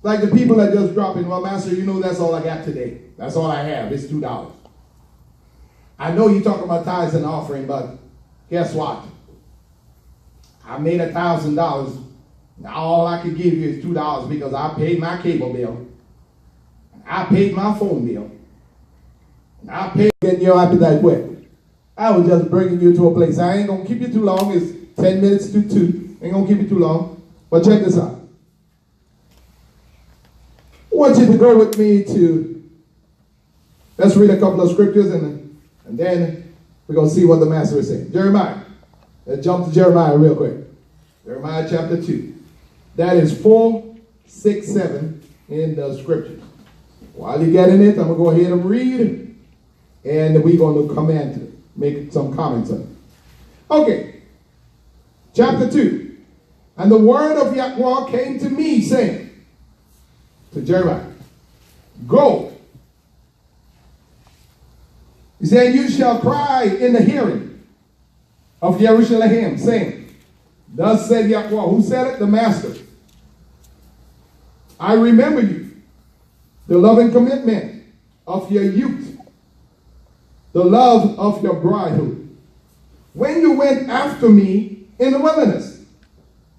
like the people that just drop in, well, master, that's all I got today. That's all I have. It's $2. I know you talk about tithes and offering, but guess what? I made $1,000. Now all I can give you is $2 because I paid my cable bill. I paid my phone bill. And I paid getting your appetite wet. I was just bringing you to a place. I ain't going to keep you too long. It's 10 minutes to 2. Ain't going to keep you too long. But check this out. I want you to go with me to, let's read a couple of scriptures and then we're going to see what the master is saying. Jeremiah. Let's jump to Jeremiah real quick. Jeremiah chapter 2. That is 4, 6, 7 in the scriptures. While you're getting it, I'm going to go ahead and read and we're going to comment it, make some comments on it. Okay. Chapter 2. And the word of Yahweh came to me, saying, to Jeremiah, go. He said, you shall cry in the hearing of Jerusalem, saying, thus said Yahweh. Who said it? The master. I remember you, the love and commitment of your youth, the love of your bridehood, when you went after me in the wilderness,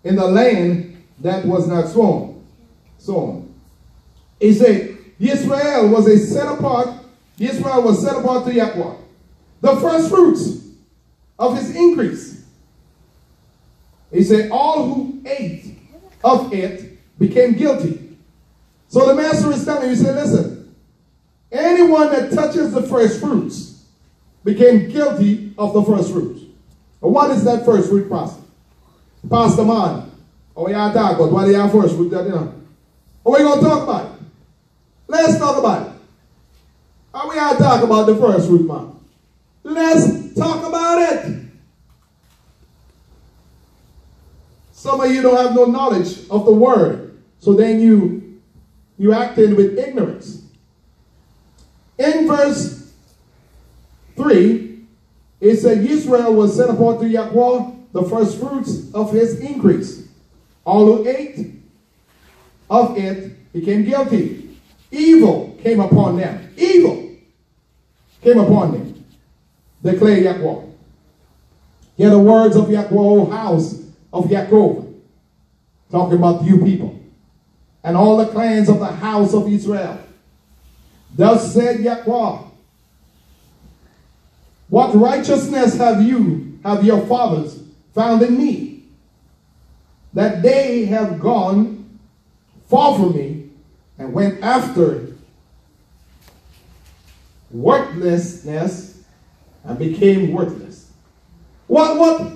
in the land that was not sown. He said, Israel was set apart to Yahweh. The first fruits of his increase. He said, all who ate of it became guilty. So the master is telling you, he said, listen, anyone that touches the first fruits became guilty of the first fruits. And what is that first fruit process? Pastor man, oh yeah, talk about what are first fruit that, you know? What we going to talk about? Let's talk about it. How we are talk about the first fruit, man? Let's talk about it. Some of you don't have no knowledge of the word, so then you acting with ignorance. In verse 3, it said, Israel was set apart to Yahweh, the first fruits of his increase. All who ate of it became guilty. Evil came upon them. Evil came upon them. Declare Yahweh. Hear the words of Yahweh, O house of Yaakov, talking about you people, and all the clans of the house of Israel. Thus said Yahweh, what righteousness have your fathers found in me, that they have gone far from me and went after worthlessness and became worthless. What?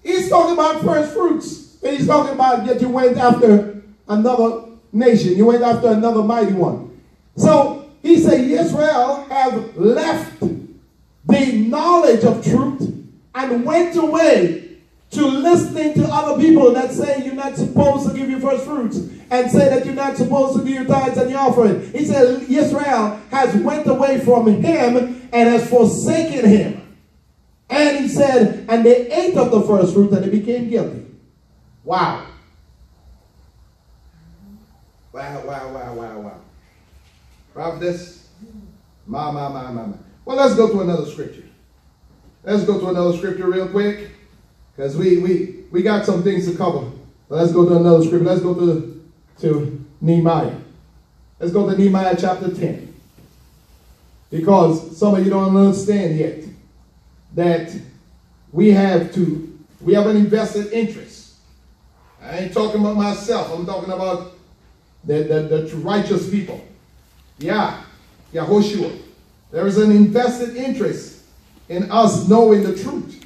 He's talking about first fruits. And he's talking about that you went after another nation. You went after another mighty one. So he said Israel have left the knowledge of truth and went away to listening to other people that say you're not supposed to give your first fruits and say that you're not supposed to give your tithes and your offering. He said Israel has went away from him and has forsaken him. And he said, and they ate of the first fruit and they became guilty. Wow. Wow. Prophetess. My. Well, let's go to another scripture. Let's go to another scripture real quick. Because we got some things to cover. But let's go to another scripture. Let's go to Nehemiah. Let's go to Nehemiah chapter 10. Because some of you don't understand yet that we have an invested interest. I ain't talking about myself. I'm talking about the righteous people. Yeah, Yahushua. There is an invested interest in us knowing the truth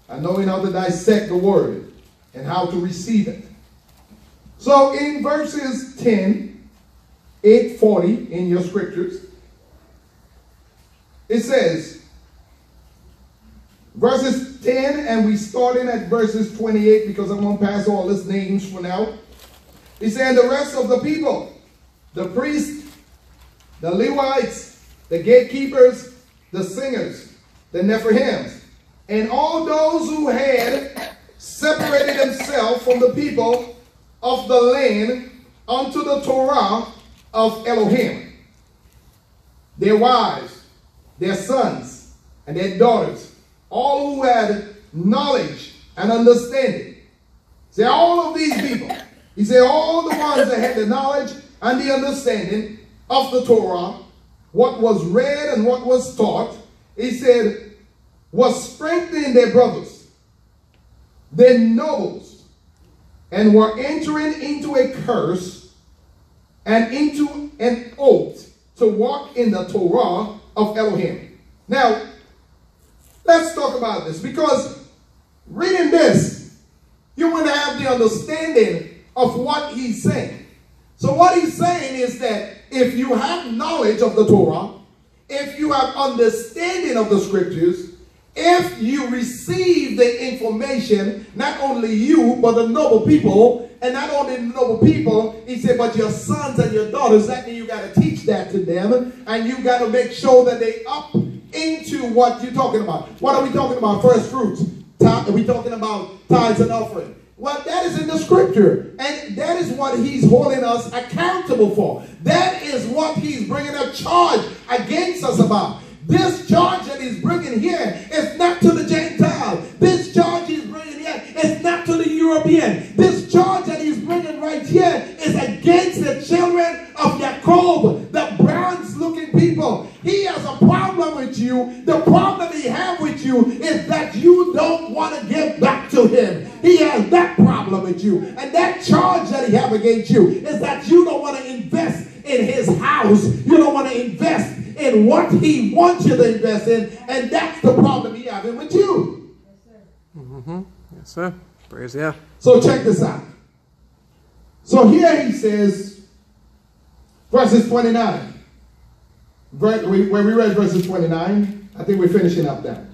and knowing how to dissect the word and how to receive it. So in verses 10, 8:40 in your scriptures, it says, verses 10, and we starting at verses 28 because I'm going to pass all these names for now. He said, the rest of the people, the priests, the Levites, the gatekeepers, the singers, the Nephilims, and all those who had separated themselves from the people of the land unto the Torah of Elohim, their wives, their sons, and their daughters, all who had knowledge and understanding. Say all of these people. He said all the ones that had the knowledge and the understanding of the Torah, what was read and what was taught, he said, was strengthening their brothers, their nobles, and were entering into a curse and into an oath to walk in the Torah of Elohim. Now, let's talk about this, because reading this, you want to have the understanding of what he's saying. So what he's saying is that if you have knowledge of the Torah, if you have understanding of the scriptures, if you receive the information, not only you, but the noble people, and not only the noble people, he said, but your sons and your daughters, that means you got to teach that to them, and you got to make sure that they up into what you're talking about. What are we talking about? First fruits. Are we talking about tithes and offering? Well, that is in the scripture, and that is what he's holding us accountable for. That is what he's bringing a charge against us about. This charge that he's bringing here is not to the Gentile. This charge he's bringing here is not to the European. This charge that he's bringing right here is against the children of Jacob, the bronze-looking people. He has a problem with you. The problem he has with you is that you don't want to give back to him. He has that problem with you. And that charge that he has against you is that you don't want to invest in his house. You don't want to invest in what he wants you to invest in. And that's the problem he's having with you. Yes, sir. Mm-hmm. Yes, sir. Praise God. So check this out. So here he says, verses 29. When we read verses 29, I think we're finishing up there.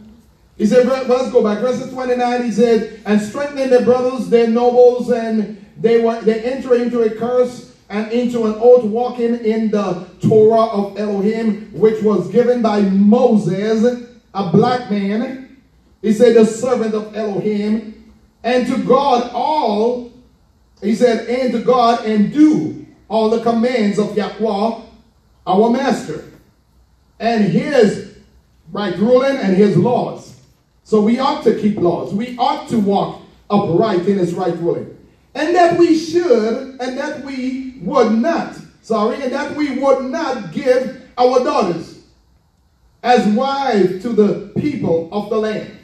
He said, well, let's go back. Verses 29, he said, and strengthening their brothers, their nobles, and they enter into a curse and into an oath, walking in the Torah of Elohim, which was given by Moses, a black man. He said, the servant of Elohim, and to God all, he said, and to God and do all the commands of Yahweh, our master, and his right ruling and his laws. So we ought to keep laws. We ought to walk upright in his right ruling. And that we should, and that we would not, and that we would not give our daughters as wives to the people of the land,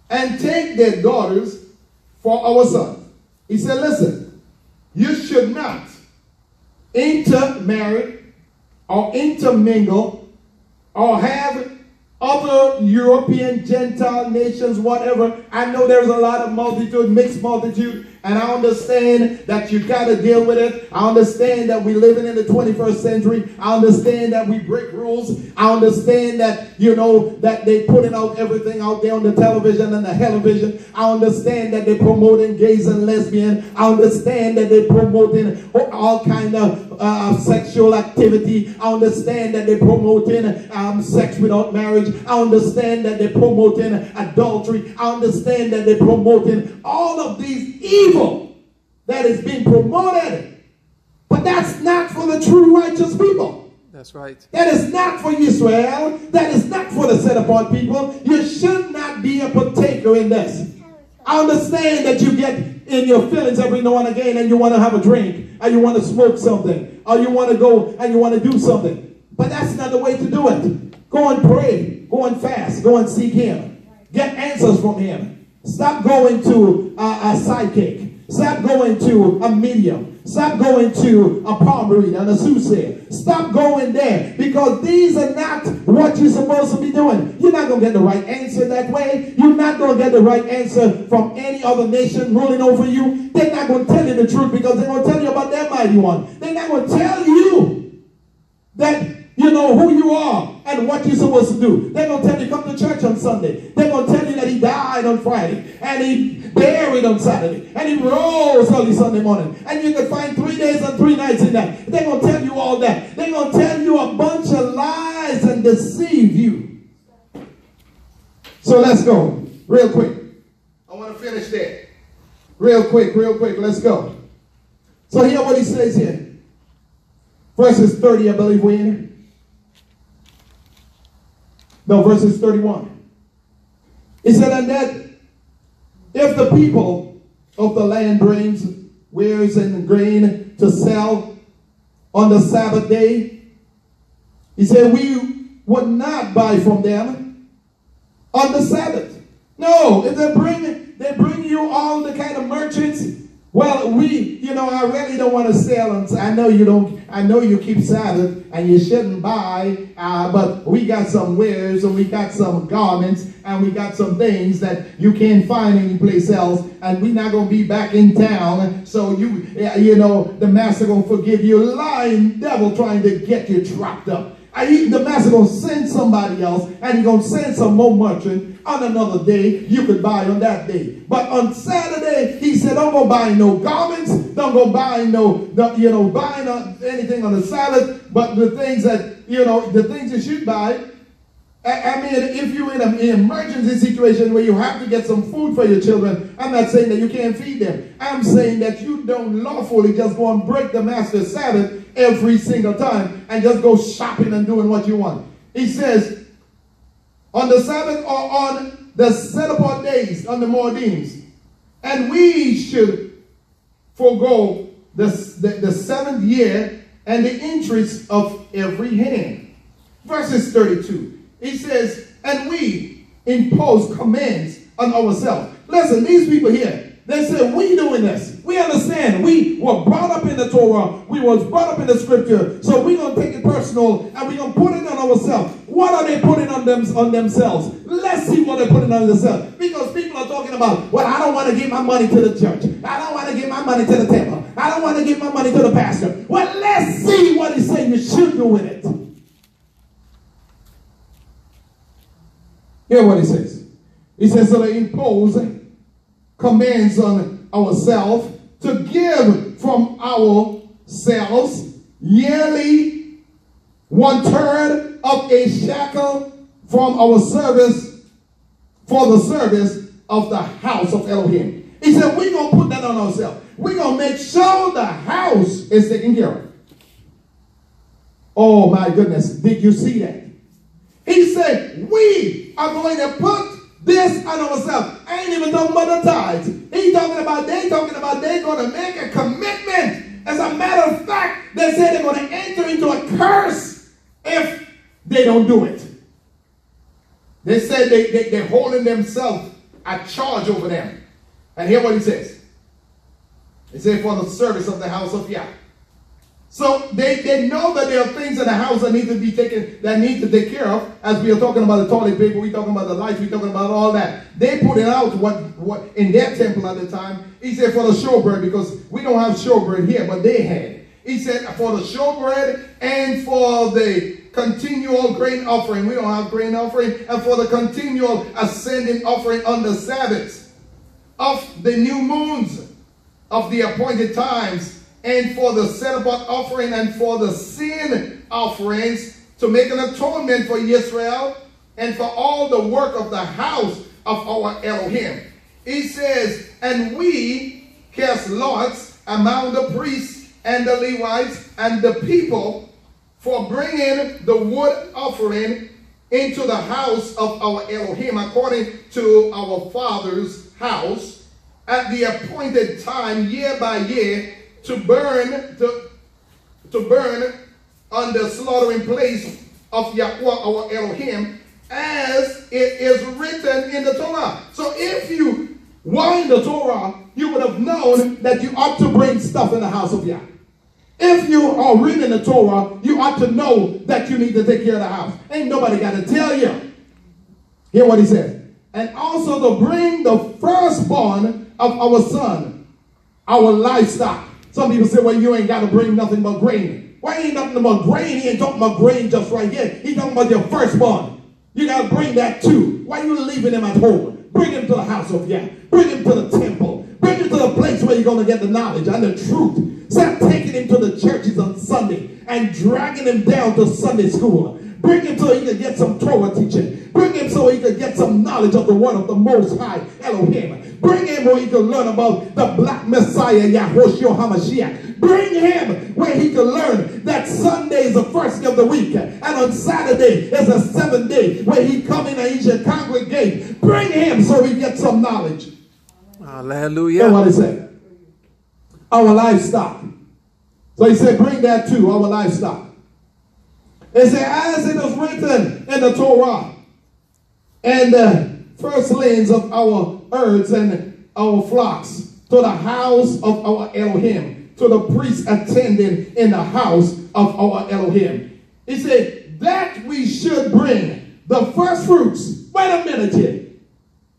and take their daughters for our sons. He said, listen, you should not intermarry or intermingle or have other European, Gentile nations, whatever. I know there's a lot of multitude, mixed multitude, and I understand that you got to deal with it. I understand that we're living in the 21st century. I understand that we break rules. I understand that, that they putting out everything out there on the television and the television. I understand that they're promoting gays and lesbians. I understand that they're promoting all kind of sexual activity. I understand that they're promoting sex without marriage. I understand that they're promoting adultery. I understand that they're promoting all of these evil that is being promoted. But that's not for the true righteous people. That's right. That is not for Israel. That is not for the set apart people. You should not be a partaker in this. I understand that you get in your feelings every now and again and you want to have a drink, or you want to smoke something, or you want to go and you want to do something. But that's not the way to do it. Go and pray. Go and fast. Go and seek him. Get answers from him. Stop going to a psychic. Stop going to a medium. Stop going to a palm reader and a soothsayer. Stop going there, because these are not what you're supposed to be doing. You're not going to get the right answer that way. You're not going to get the right answer from any other nation ruling over you. They're not going to tell you the truth, because they're going to tell you about their mighty one. They're not going to tell you that you know who you are and what you're supposed to do. They're going to tell you come to church on Sunday. They're going to tell you that he died on Friday and he buried on Saturday and he rose early Sunday morning. And you can find 3 days and 3 nights in that. They're going to tell you all that. They're going to tell you a bunch of lies and deceive you. So let's go real quick. I want to finish there. Real quick. Let's go. So hear what he says here. Verses 30, I believe we're in. No, verses 31. He said, and that if the people of the land brings wares and grain to sell on the Sabbath day, he said, we would not buy from them on the Sabbath. No, if they bring you all the kind of merchants. Well, I really don't want to sell. I know you don't. I know you keep Sabbath and you shouldn't buy. But we got some wares and we got some garments and we got some things that you can't find anyplace else. And we're not going to be back in town. So the master going to forgive you. Lying devil trying to get you trapped up. The master going to send somebody else, and he's going to send some more merchant on another day. You could buy on that day. But on Saturday, he said, don't go buy no garments. Don't go buy buying anything on the Sabbath. But the things that, the things you should buy. I mean, if you're in an emergency situation where you have to get some food for your children, I'm not saying that you can't feed them. I'm saying that you don't lawfully just go and break the master's Sabbath every single time and just go shopping and doing what you want. He says, on the Sabbath or on the set apart days, on the Moedims, and we should forego the seventh year and the interest of every hand. Verses 32. He says, and we impose commands on ourselves. Listen, these people here, they say, we doing this. We understand. We were brought up in the Torah. We was brought up in the scripture. So we're going to take it personal and we're going to put it on ourselves. What are they putting on themselves? Let's see what they're putting on themselves. Because people are talking about, well, I don't want to give my money to the church. I don't want to give my money to the temple. I don't want to give my money to the pastor. Well, let's see what he's saying you should do with it. Hear what he says. He says, so they impose commands on ourselves to give from ourselves yearly 1/3 of a shekel from our service for the service of the house of Elohim. He said, we're going to put that on ourselves. We're going to make sure the house is taken care of. Oh my goodness, did you see that? He said, we are going to put this on ourselves. I ain't even talking about the tithes. They talking about they're going to make a commitment. As a matter of fact, they said they're going to enter into a curse if they don't do it. They said they're holding themselves a charge over them. And hear what he says. He said, for the service of the house of Yah. So they know that there are things in the house that need to be taken, that need to take care of. As we are talking about the toilet paper, we're talking about the lights, we're talking about all that. They put it out what in their temple at the time. He said for the showbread, because we don't have showbread here, but they had. He said for the showbread and for the continual grain offering. We don't have grain offering. And for the continual ascending offering on the Sabbaths, of the new moons, of the appointed times, and for the set-apart offering and for the sin offerings, to make an atonement for Israel and for all the work of the house of our Elohim. He says, and we cast lots among the priests and the Levites and the people for bringing the wood offering into the house of our Elohim according to our father's house at the appointed time, year by year, to burn on the slaughtering place of Yahweh our Elohim, as it is written in the Torah. So if you were in the Torah, you would have known that you ought to bring stuff in the house of Yah. If you are reading the Torah, you ought to know that you need to take care of the house. Ain't nobody got to tell you. Hear what he says. And also to bring the firstborn of our son, our livestock. Some people say, well, you ain't got to bring nothing but grain. Why ain't nothing but grain? He ain't talking about grain just right here. He talking about your firstborn. You got to bring that too. Why are you leaving him at home? Bring him to the house of Yah. Bring him to the temple. Bring him to the place where you're going to get the knowledge and the truth. Stop taking him to the churches on Sunday and dragging him down to Sunday school. Bring him so he can get some Torah teaching. Bring him so he can get some knowledge of the word of the Most High Elohim. Bring him where he can learn about the black Messiah, Yahushua HaMashiach. Bring him where he can learn that Sunday is the first day of the week. And on Saturday is the seventh day where he come in and he should congregate. Bring him so he gets some knowledge. Hallelujah. That's what he said. Our livestock. So he said, bring that too, our livestock. It said, as it is written in the Torah, and the firstlings of our herds and our flocks, to the house of our Elohim, to the priests attending in the house of our Elohim. He said, that we should bring the first fruits. Wait a minute here.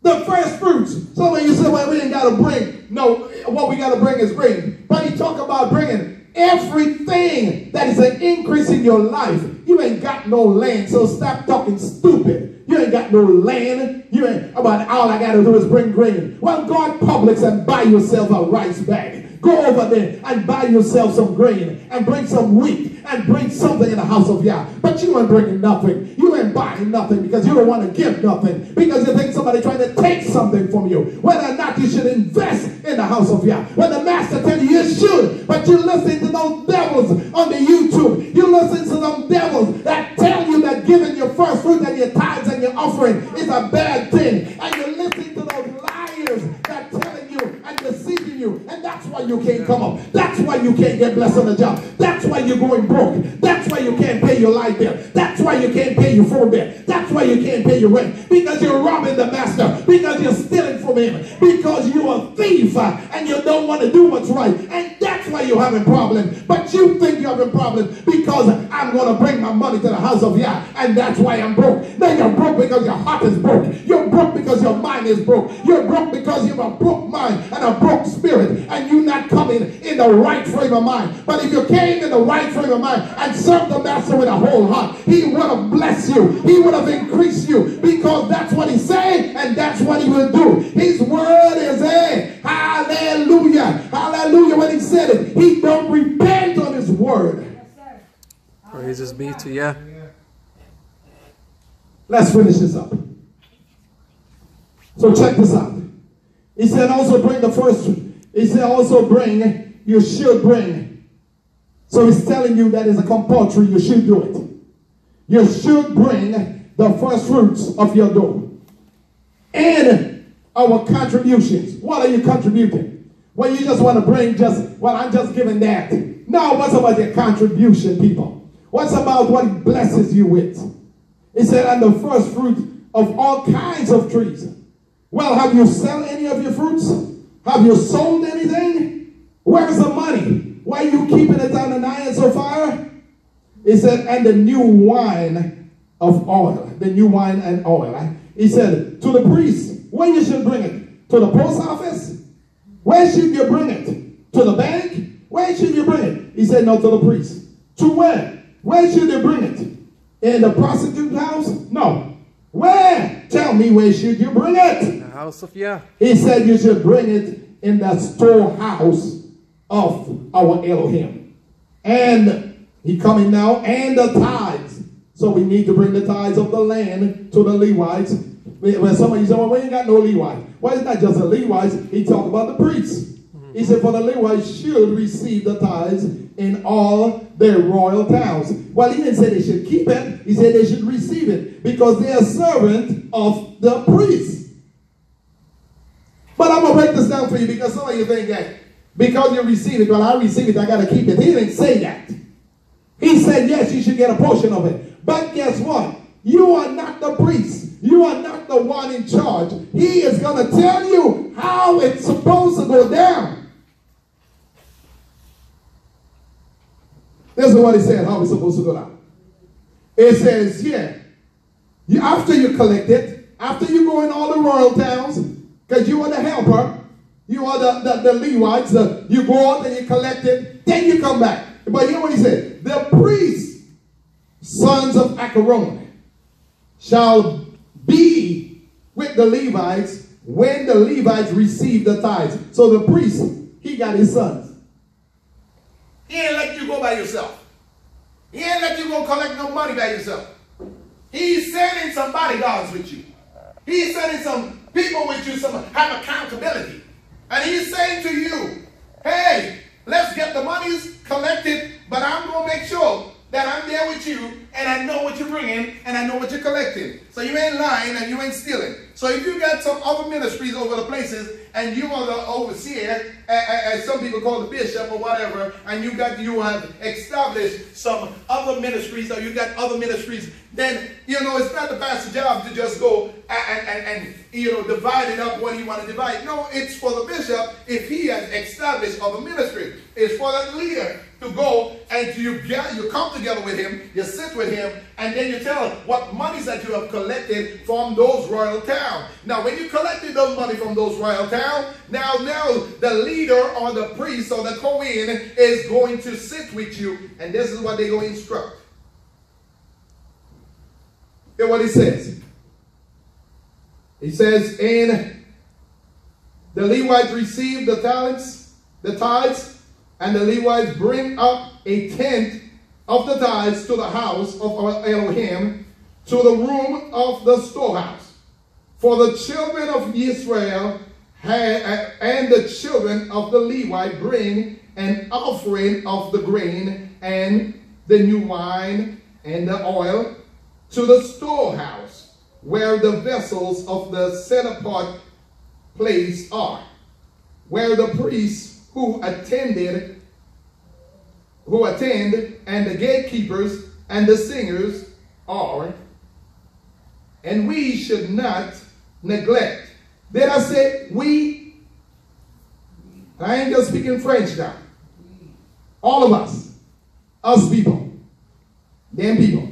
The first fruits. Some of you say, well, we ain't got to bring. No, what we got to bring is grain. But he talk about bringing everything that is an increase in your life. You ain't got no land, so stop talking stupid. You ain't got no land. You ain't about all I got to do is bring grain. Well, go to Publix and buy yourself a rice bag. Go over there and buy yourself some grain and bring some wheat and bring something in the house of Yah. But you ain't bringing nothing. You ain't buying nothing because you don't want to give nothing. Because you think somebody trying to take something from you. Whether or not you should invest in the house of Yah. When the master tells you you should, but you listen to those devils on the YouTube. You listen to them devils that tell you that giving your first fruit and your tithes and your offering is a bad thing. And you listen to those liars that telling you and deceiving you. And that's why you can't come up. That's why you can't get blessed on the job. That's why you're going broke. That's why you can't pay your light bill. That's why you can't pay your phone bill. That's why you can't pay your rent. Because you're robbing the master. Because you're stealing from him. Because you're a thief and you don't want to do what's right. And that's That's why you're having problems. But you think you're having problems because I'm going to bring my money to the house of Yah, and that's why I'm broke. No, you're broke because your heart is broke. You're broke because your mind is broke. You're broke because you have a broke mind and a broke spirit, and you're not coming in the right frame of mind. But if you came in the right frame of mind and served the master with a whole heart, he would have blessed you. He would have increased you, because that's what he said, and that's what he will do. His word is a hallelujah. Hallelujah. When he said it, he don't repent on his word. Praises be to Yah. Let's finish this up. So check this out. He said also bring the first. He said also bring, you should bring. So he's telling you that is a compulsory, you should do it. You should bring the first fruits of your dough. And our contributions. What are you contributing? Well, you just want to bring I'm just giving that. No, what's about your contribution, people? What's about what he blesses you with? He said, and the first fruit of all kinds of trees. Well, have you sold any of your fruits? Have you sold anything? Where's the money? Why are you keeping it on the irons of fire? He said, and the new wine of oil. The new wine and oil. He said, to the priest, where you should bring it? To the post office? Where should you bring it? To the bank? Where should you bring it? He said, no, to the priest. To where? Where should they bring it? In the prostitute's house? No. Where? Tell me, where should you bring it? The house of Yah. He said you should bring it in the storehouse of our Elohim. And he coming now, and the tithes. So we need to bring the tithes of the land to the Levites. When somebody said, well, we ain't got no Levites. Well, it's not just the Levites. He talked about the priests. He said, for the Levites should receive the tithes in all their royal towns. Well, he didn't say they should keep it. He said they should receive it because they are servant of the priest. But I'm going to break this down for you, because some of you think that because you receive it, well, I receive it, I got to keep it. He didn't say that. He said, yes, you should get a portion of it. But guess what? You are not the priest. You are not the one in charge. He is going to tell you how it's supposed to go down. This is what he said, how it's supposed to go down. It says here, after you collect it, after you go in all the royal towns, because you are the helper, you are the Levites, you go out and you collect it, then you come back. But hear what he said. The priests, sons of Acharon, shall be with the Levites when the Levites receive the tithes. So the priest, he got his sons. He ain't let you go by yourself. He ain't let you go collect no money by yourself. He's sending some bodyguards with you. He's sending some people with you, some have accountability. And he's saying to you, hey, let's get the monies collected, but I'm going to make sure that I'm there with you, and I know what you're bringing, and I know what you're collecting. So you ain't lying, and you ain't stealing. So if you got some other ministries over the places, and you are the overseer, as some people call the bishop or whatever, and you have established some other ministries, or you got other ministries, then, it's not the pastor's job to just go and divide it up what you want to divide. No, it's for the bishop if he has established other ministry. It's for the leader to go and you come together with him, you sit with him, and then you tell him what monies that you have collected from those royal towns. Now, when you collected those money from those royal towns, now the leader or the priest or the Kohen is going to sit with you, and this is what they're going to instruct. Hear what he says. He says, and the Levites receive the tithes, and the Levites bring up a tenth of the tithes to the house of our Elohim, to the room of the storehouse. For the children of Israel and the children of the Levite bring an offering of the grain and the new wine and the oil to the storehouse, where the vessels of the set-apart place are, where the priests who attend, and the gatekeepers and the singers are. And we should not neglect. Did I say we? I ain't just speaking French now. All of us people, them people,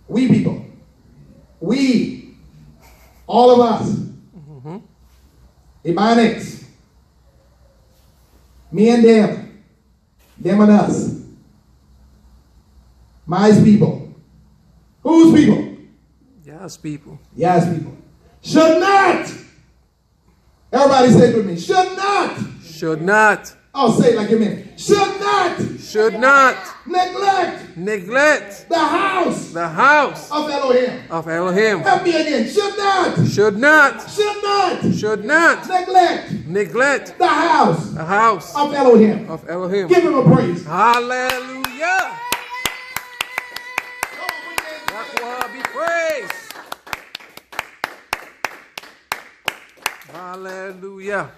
we people, we, all of us, Ibanics, me and them and us, my people, whose people? Yes, people. Yes, people. Should not. Everybody say it with me. Should not. Should not. Oh, say it like you mean it. Should not. Should not. Neglect. Neglect. The house. The house. Of Elohim. Of Elohim. Help me again. Should not. Should not. Should not. Should not. Neglect. Neglect. The house. The house. Of Elohim. Of Elohim. Give him a praise. Hallelujah. Yahuwah be praised. Hallelujah.